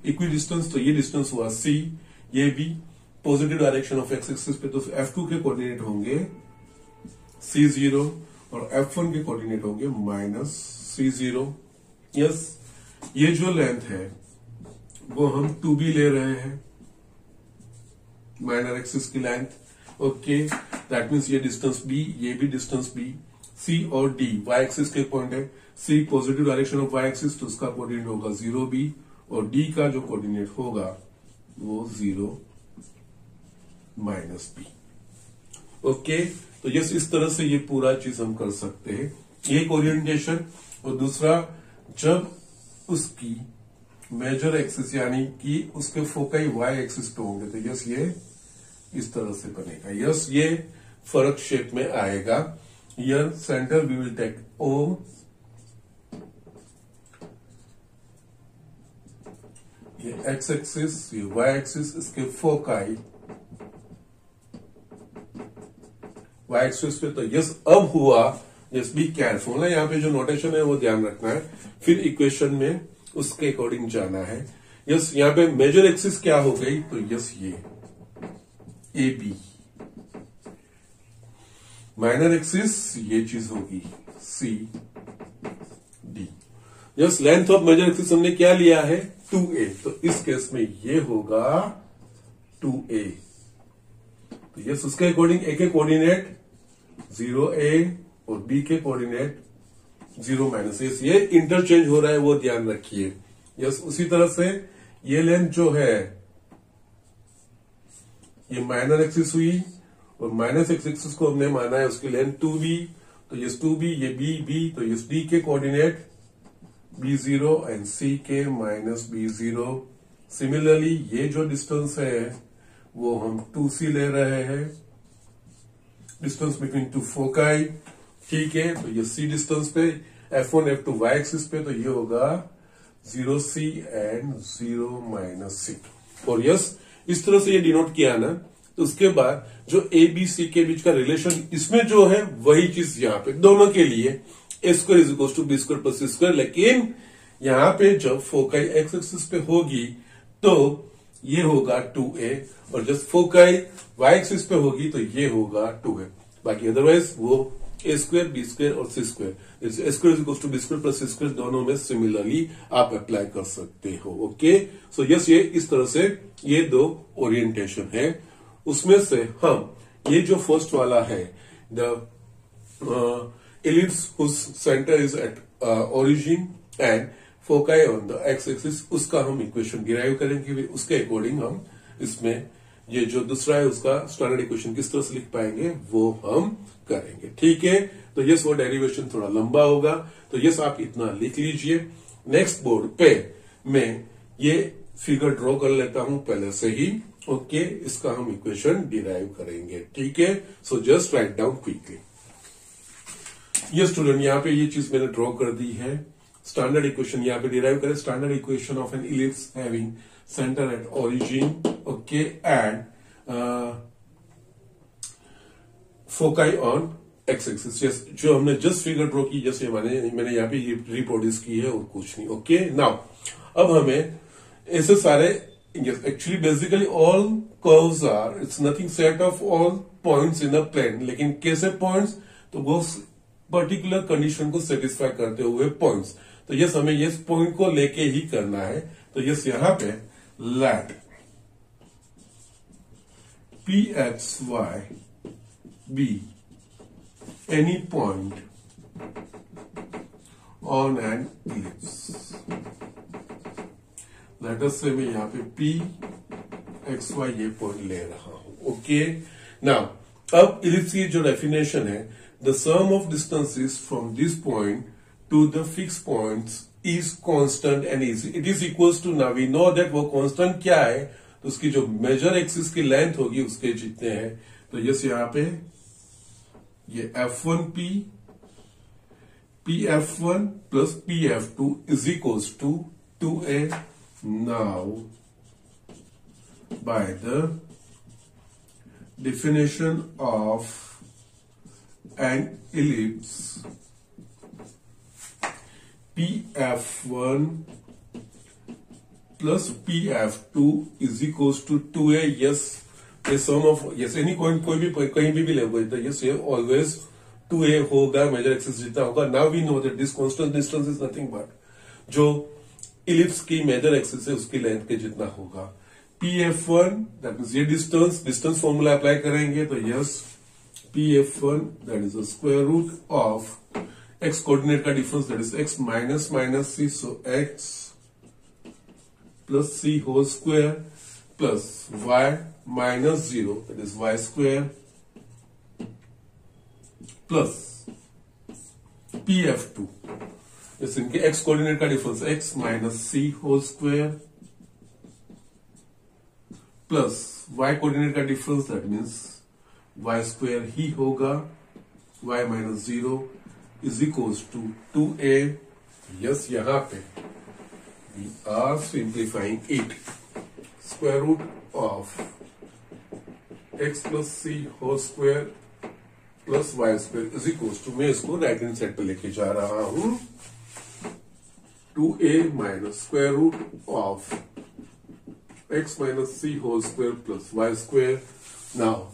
इक्वी डिस्टेंस, तो ये डिस्टेंस हुआ c, ये भी positive direction of x axis पे, तो F2 के कोऑर्डिनेट होंगे c0 और F1 के कोऑर्डिनेट होंगे -c0. यस, ये जो लेंथ है वो हम 2b ले रहे हैं, माइनर एक्सिस की लेंथ. ओके, दैट मीन्स ये डिस्टेंस b, ये भी डिस्टेंस b. c और d y एक्सिस के पॉइंट है. c positive direction of y axis, तो उसका कोऑर्डिनेट होगा 0b, और d का जो कोऑर्डिनेट होगा वो 0 -b. ओके, तो यस, इस तरह से ये पूरा चीज हम कर सकते हैं. एक ओरिएंटेशन. और दूसरा, जब उसकी मेजर एक्सिस यानी कि उसके फोकाई y एक्सिस पे होंगे, तो यस ये इस तरह से बनेगा. यस, ये फर्क शेप में आएगा. Here center we will take O, ये x एक्सिस, ये y एक्सिस, इसके फोकाई y एक्सिस पे. तो यस, अब हुआ. यस, बी केयरफुल है, यहाँ पे जो नोटेशन है वो ध्यान रखना है, फिर इक्वेशन में उसके अकॉर्डिंग जाना है. यस, यहाँ पे मेजर एक्सिस क्या हो गई, तो यस ये ए बी. माइनर एक्सिस ये चीज होगी C D. Yes, length of major axis हमने क्या लिया है 2a, तो इस केस में ये होगा 2a. तो यस, उसके अकॉर्डिंग a के कोऑर्डिनेट 0a और b के कोऑर्डिनेट 0 -a. ये इंटरचेंज हो रहा है, वो ध्यान रखिए. यस, उसी तरह से ये लेंथ जो है ये माइनर एक्सिस हुई और माइनस एक्स एक्सिस को हमने माना है उसकी लेंथ 2b तो यस 2b, ये b, तो यस d के कोऑर्डिनेट b0 एंड c के माइनस b0। सिमिलरली ये जो डिस्टेंस है वो हम 2c ले रहे हैं, डिस्टेंस बिटवीन टू फोकाई। ठीक है, तो ये c डिस्टेंस पे f1 f2 y एक्सिस पे, तो ये होगा 0c एंड 0 माइनस c। और यस इस तरह से ये डिनोट किया ना, तो उसके बाद जो ए बी सी के बीच का रिलेशन इसमें जो है वही चीज यहाँ पे दोनों के लिए A square is equal to B square plus C square. लेकिन यहाँ पे जब फोकाई एक्स एक्सिस पे होगी तो ये होगा 2a, और जब फोकाई वाई एक्सिस पे होगी तो ये होगा 2a। बाकी अदरवाइज वो ए स्क्वायर बी स्क्वायर और C square, A square is equal to B square plus C square दोनों में सिमिलरली आप अप्लाई कर सकते हो। ओके, सो यस ये इस तरह से ये दो ओरिएंटेशन है। उसमें से हम ये जो फर्स्ट वाला है, the ellipse whose center is at origin and foci on the x axis, उसका हम इक्वेशन डिराइव करेंगे। उसके अकॉर्डिंग हम इसमें ये जो दूसरा है उसका स्टैंडर्ड इक्वेशन किस तरह से लिख पाएंगे वो हम करेंगे। ठीक है, तो यस वो डेरिवेशन थोड़ा लंबा होगा, तो यस आप इतना लिख लीजिए। नेक्स्ट बोर्ड पे मैं ये फिगर ड्रॉ कर लेता हूं पहले से ही। ओके, इसका हम इक्वेशन डिराइव करेंगे। ठीक है, सो जस्ट राइट डाउन क्विकली। ये स्टूडेंट यहाँ पे ये चीज मैंने ड्रॉ कर दी है। स्टैंडर्ड इक्वेशन यहाँ पे डिराइव करें, standard equation of an ellipse having centre at origin, okay, and foci on x axis. जो हमने जस्ट फिगर ड्रॉ की जैसे मैंने यहाँ पे रिप्रोड्यूस की है और कुछ नहीं। ओके, नाउ अब हमें ऐसे सारे actually basically all curves are it's nothing set of all points in a plane, लेकिन कैसे पॉइंट्स, तो वो पर्टिकुलर कंडीशन को सेटिस्फाई करते हुए पॉइंट्स। तो यस हमें ये पॉइंट को लेके ही करना है। तो यस यहां पे let P X Y be any point on an ellipse. Let us say मैं यहां पे पी एक्स वाई ये पॉइंट ले रहा हूं। ओके, नाउ अब इलिप्स की जो डेफिनेशन है, the sum of distances from this point to the fixed points is constant and it is equals to, now we know that वो constant क्या है, तो उसकी जो मेजर एक्सिस की लेंथ होगी उसके जितने हैं। तो यस यहाँ पे ये f1p pf1 plus pf2 is equals to 2a। now by the definition of an ellipse, pf1 plus pf2 is equals to 2a। yes, the sum of yes any कोई भी कहीं भी ले तो yes ये always 2a होगा, major axis जितना होगा। now we know that this constant distance is nothing but जो इलिप्स की मेजर एक्सिस है उसकी लेंथ के जितना होगा। pf1 दैट मींस ये डिस्टेंस फॉर्मूला अप्लाई करेंगे, तो yes pf1 that is the square root of x coordinate का difference that is x minus c, so x plus c whole square plus y minus 0 that is y square plus pf2 इस इनके x coordinate का difference x minus c whole square plus y coordinate का difference that means y square ही होगा, y minus 0 is equals to 2a। Yes यहां पे we are simplifying it, square root of x plus C whole square plus Y square is equals to, मैं इसको right hand side पे लेके जा रहा हूं, 2a minus square root of x minus C whole square plus Y square. Now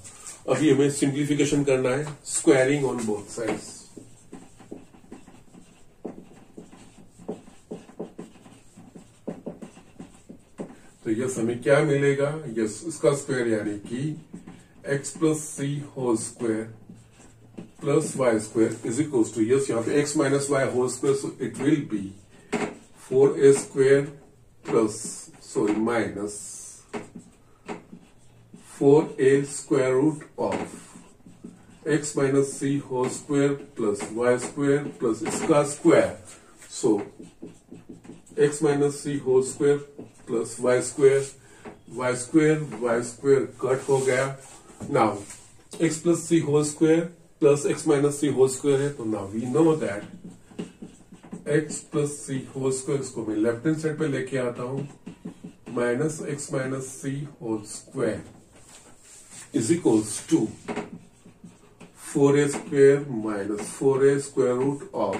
अभी हमें simplification करना है, स्क्वायरिंग ऑन बोथ साइड्स। तो यस हमें क्या मिलेगा, यस इसका स्क्वायर यानी कि x plus C whole square plus Y square is equal to, yes यहाँ पे x minus Y whole square, so it will be 4a square plus minus 4a square root of x minus c whole square plus y square plus इसका square. So x minus c whole square plus y square cut हो गया. Now x plus c whole square plus x minus c whole square है, तो now we know that x plus c whole square, इसको मैं left hand side पे लेके आता हूं, minus x minus c whole square is equals to 4a square minus 4a square root of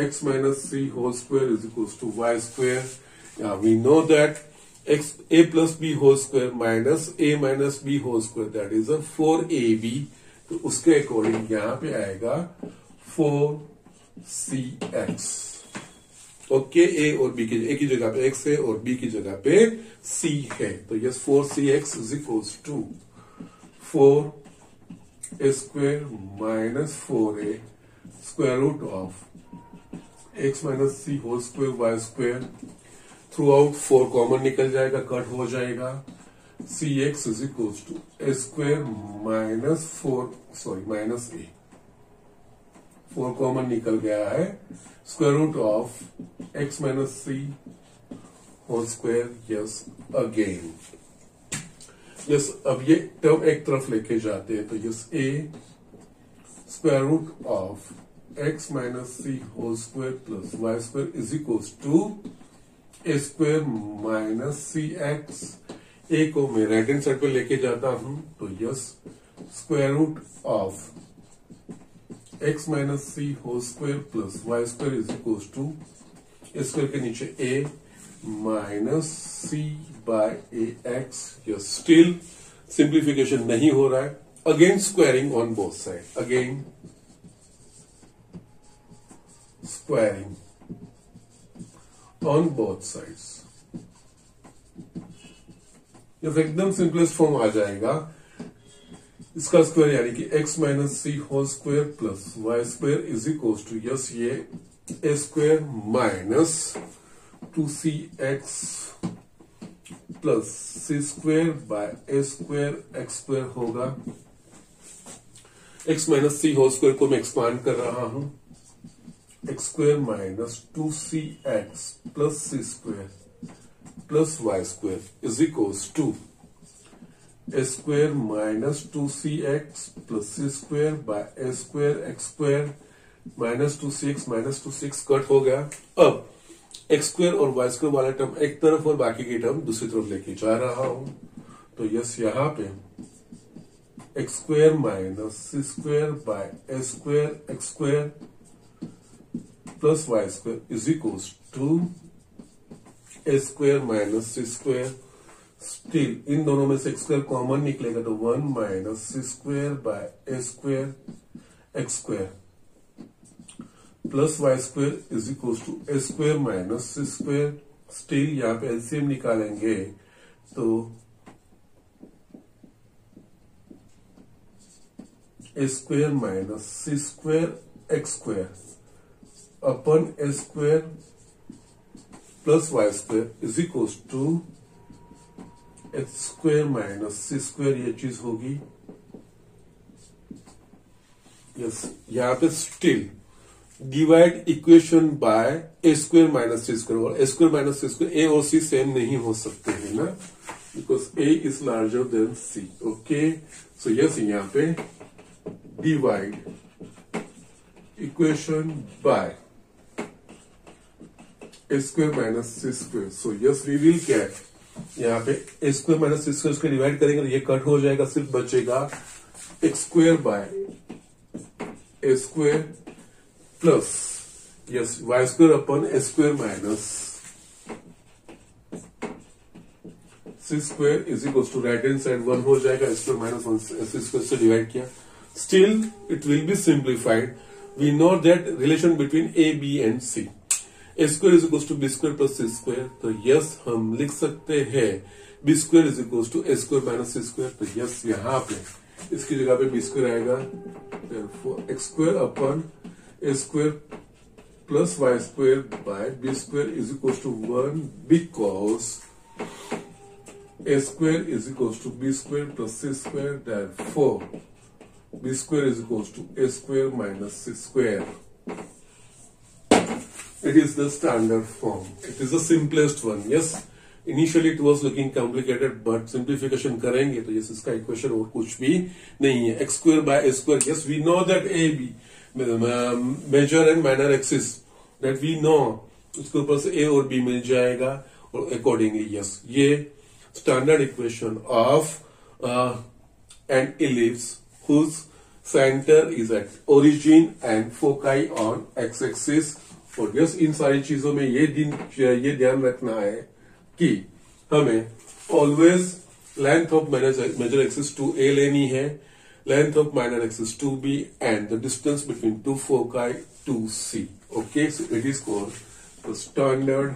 x minus c whole square is equals to y square. Now we know that a plus b whole square minus a minus b whole square, that is a 4ab. तो उसके according यहां पे आएगा 4cx. Okay, ए और B की ए की जगह पे x है और b की जगह पे c है, तो yes 4cx is equals to 4a square minus 4a square root of x minus c whole square Y square. Throughout 4 common निकल जाएगा, कट हो जाएगा. cx is equals to a square minus a. 4 common निकल गया है. Square root of x minus c whole square. Yes again, yes अब ये term एक तरफ लेके जाते हैं, तो yes a square root of x minus c whole square plus Y square is equals to a square minus C X. A को मैं राइट हैंड साइड पे लेके जाता हूं, तो yes square root of x minus C whole square plus Y square is equals to A square के नीचे a minus C by A X. Yes still simplification नहीं हो रहा है. Again squaring on both side, again squaring on both sides. यह एकदम simplest form आ जाएगा. इसका स्क्वायर यानी कि x minus C whole square plus Y square is equal to yes ये A square minus 2cx plus C square by A square X square होगा. x minus C whole square को मैं expand कर रहा हूं. X square minus 2cx plus C square plus Y square is equals to A square minus 2cx plus C square by A square X square minus 2cx cut हो गया. अब x square और Y square वाला term एक तरफ और बाकी की टर्म दूसरी तरफ लेके जा रहा हूं, तो यस यहां पे X square minus C square by A square X square plus Y square is equals to A square minus C square. Still इन दोनों में से एक्स स्क्वायर कॉमन निकलेगा, तो 1 minus C square by A square X square plus Y square is equals to A square minus C square. Still यहां पे LCM निकालेंगे, तो A square minus C square X square upon A square plus Y square is equals to X square minus C square. ये चीज होगी. Yes यहां पे still divide equation by A square minus C square. और A square minus C square A और C same नहीं हो सकते हैं ना, because A is larger than C. Okay, so yes यहां पे divide equation by A square minus C square. So yes we will get यहाँ पे A square minus C square उसको डिवाइड करेंगे तो ये कट हो जाएगा, सिर्फ बचेगा X square by A square plus yes Y square upon A square minus C square is equal to right hand side 1 हो जाएगा. स्क्वायर माइनस 1 सी स्क्वायर से डिवाइड किया. Still it will be simplified. We know that relation between A B and C. A square is equal to B square plus C square, तो yes हम लिख सकते हैं B square is equal to A square minus C square. तो yes यहाँ पे इसकी जगह पे बी स्क्वायर आएगा, X square upon A square plus Y square by B square is equal to 1 because A square is equal to B square plus C square. Therefore b square is equals to a square minus c square. It is the standard form. It is the simplest one. Yes, initially it was looking complicated, but simplification करेंगे तो yes इसका equation और कुछ भी नहीं है. x square by a square. Yes, we know that a b major and minor axis that we know. उसके ऊपर से a और b मिल जाएगा और accordingly yes ये standard equation of an ellipse whose center is at origin and foci on x-axis. और yes in सारी चीजों में ये ध्यान रखना है कि हमें always length of major axis to A लेनी है, length of minor axis to B and the distance between two foci to C. Okay, so it is called the standard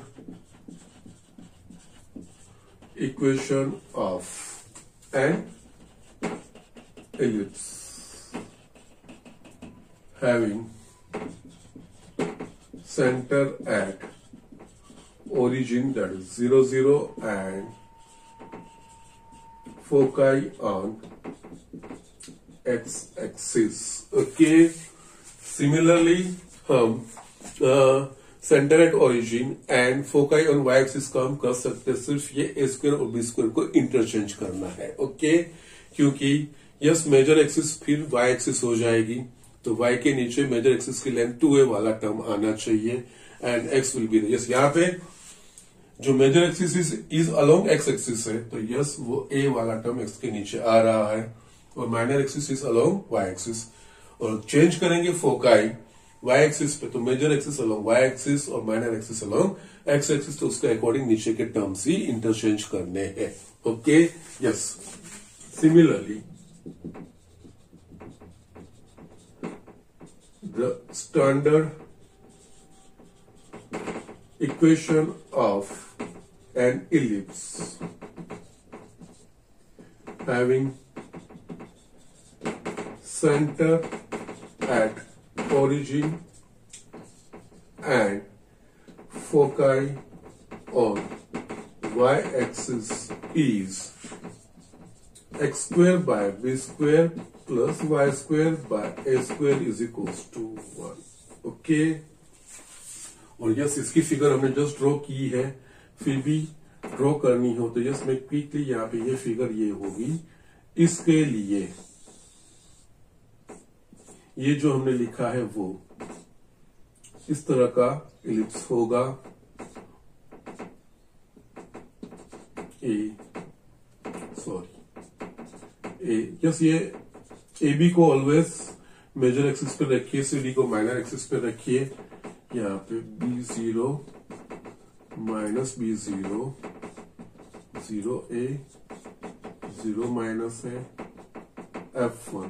equation of an ellipse having center at origin, that is 0 0, and foci on x-axis. Okay, similarly हम centre at origin and foci on Y axis का हम कर सकते हैं. सिर्फ ये A square और B square को इंटरचेंज करना है. ओके, क्योंकि यस मेजर एक्सिस फिर वाई एक्सिस हो जाएगी तो y के नीचे मेजर एक्सिस की लेंथ 2a वाला टर्म आना चाहिए and x will be yes. यहाँ पे जो major axis is along x axis है तो यस वो a वाला टर्म x के नीचे आ रहा है और minor axis is along y axis. और चेंज करेंगे फोकाई y एक्सिस पे तो major axis along y axis और minor axis along x axis, तो उसके अकॉर्डिंग नीचे के टर्म्स ही इंटरचेंज करने हैं. Okay, yes. Similarly the standard equation of an ellipse having center at origin and foci on y-axis is x square by b square plus y square by a square is equals to 1. Okay, और yes इसकी figure हमने just draw की है, फिर भी draw करनी हो तो यस मैं क्विकली यहाँ पे ये फिगर ये होगी. इसके लिए ये जो हमने लिखा है वो इस तरह का इलिप्स होगा. यस ये ए बी को ऑलवेज मेजर एक्सिस पे रखिए, सी डी को माइनर एक्सिस पे रखिए. यहाँ पे B zero minus B zero, zero A zero minus है, F1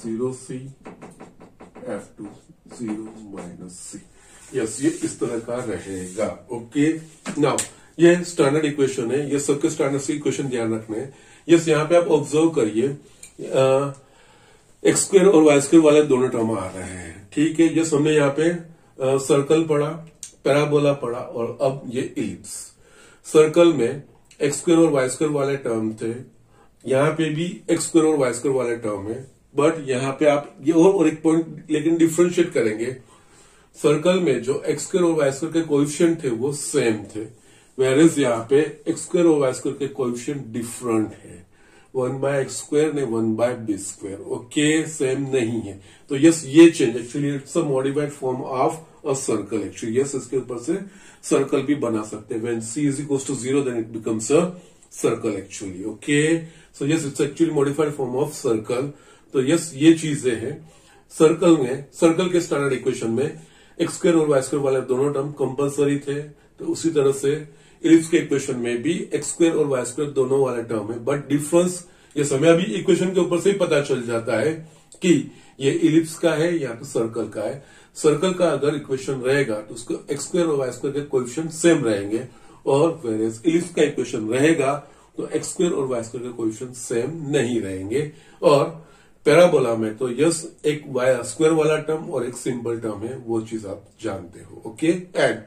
zero C, F2 zero minus C. Yes ये इस तरह का रहेगा. ओके, नाउ ये स्टैंडर्ड इक्वेशन है, ये सबके स्टैंडर्ड से इक्वेशन ध्यान रखने हैं. यस यहाँ पे आप ऑब्जर्व करिए एक्स स्क्वायर और वाई स्क्वायर वाले दोनों टर्म आ रहे हैं. ठीक है, यस हमने यहाँ पे सर्कल पढ़ा, पैराबोला पढ़ा और अब ये इलिप्स. सर्कल में एक्स स्क्वायर और वाई स्क्वायर वाले टर्म थे, यहाँ पे भी एक्स स्क्वायर और वाई स्क्वायर वाले टर्म है, बट यहाँ पे आप ये और एक पॉइंट लेकिन डिफ्रेंशिएट करेंगे. सर्कल में जो एक्स स्क्वायर और वाई स्क्वायर के कोएफिशिएंट थे वो सेम थे, वेयरएज यहाँ पे एक्स स्क्वायर और वाई स्क्वायर के कोएफिशिएंट डिफरेंट है. 1/x स्क्वायर ने 1/b स्क्वायर. ओके, सेम नहीं है. तो यस ये change actually it's a modified form of a circle. Actually yes इसके ऊपर से सर्कल भी बना सकते हैं. When c is equal to 0 then it becomes a circle actually. Okay, so yes it's actually modified form of circle. तो yes ये चीजें हैं. सर्कल में सर्कल के स्टैंडर्ड इक्वेशन में एक्स स्क्वायर और वाई स्क्वायर वाले दोनों टर्म कंपलसरी थे, तो उसी तरह से इलिप्स के इक्वेशन में भी एक्स स्क्वायर और वाई स्क्वायर दोनों वाले टर्म है. बट डिफरेंस ये समय अभी इक्वेशन के ऊपर से ही पता चल जाता है कि ये इलिप्स का है या तो सर्कल का है. सर्कल का अगर इक्वेशन रहेगा तो उसको एक्स स्क्वायर और वाई स्क्वायर के कोएफिशिएंट सेम रहेंगे, और वेयरएज इलिप्स का इक्वेशन रहेगा तो एक्स स्क्वायर और वाई स्क्वायर के कोएफिशिएंट सेम नहीं रहेंगे. और पैराबोला में तो यस एक वाई स्क्वायर वाला टर्म और एक सिंपल टर्म है, वो चीज आप जानते हो. ओके, एंड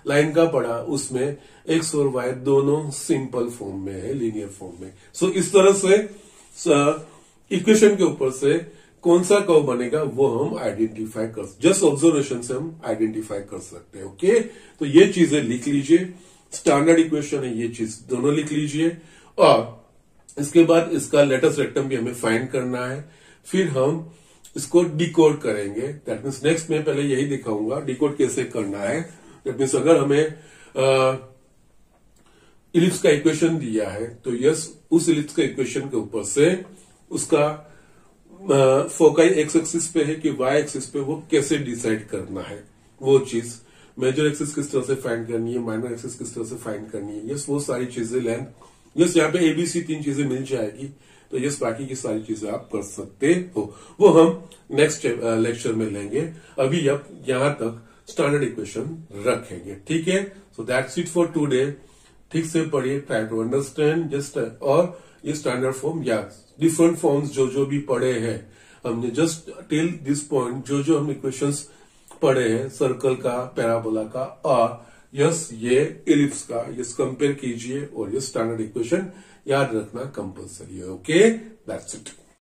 लाइन का पढ़ा, उसमें एक्स और वाई दोनों सिंपल फॉर्म में है, लीनियर फॉर्म में. सो इस तरह से इक्वेशन के ऊपर से कौन सा कर्व बनेगा वो हम आइडेंटिफाई कर, जस्ट ऑब्जर्वेशन से हम आइडेंटिफाई कर सकते हैं। ओके, तो ये चीजें लिख लीजिए, स्टैंडर्ड इक्वेशन है, ये चीज दोनों लिख लीजिए। और इसके बाद इसका लेटेस्ट रेक्टम भी हमें फाइंड करना है, फिर हम इसको डिकोड करेंगे। दैट मीन्स नेक्स्ट में पहले यही दिखाऊंगा डिकोड कैसे करना है। दैट मीन्स अगर हमें इलिप्स का इक्वेशन दिया है तो यस, उस इलिप्स का इक्वेशन के ऊपर से उसका फोकाई एक्स एक्सिस पे है कि वाई एक्सिस पे, वो कैसे डिसाइड करना है, वो चीज मेजर एक्सिस किस तरह से फाइंड करनी है, माइनर एक्सिस किस तरह से फाइंड करनी है, यस वो सारी चीजें लेंथ, यस यहाँ पे एबीसी 3 चीजें मिल जाएगी, तो यस बाकी की सारी चीजें आप कर सकते हो, वो हम नेक्स्ट लेक्चर में लेंगे। अभी अब यहां तक स्टैंडर्ड इक्वेशन रखेंगे, ठीक है। So that's it for today. ठीक से पढ़िए, ट्राई टू अंडरस्टैंड जस्ट, और ये स्टैंडर्ड फॉर्म या डिफरेंट फॉर्म्स जो भी पढ़े हैं हमने, जस्ट टिल दिस पॉइंट जो हम इक्वेशंस पढ़े हैं, सर्कल का, पैराबोला का और यस ये इलिप्स का, यस कंपेयर कीजिए और ये स्टैंडर्ड इक्वेशन याद रखना कंपल्सरी है। Okay, that's it.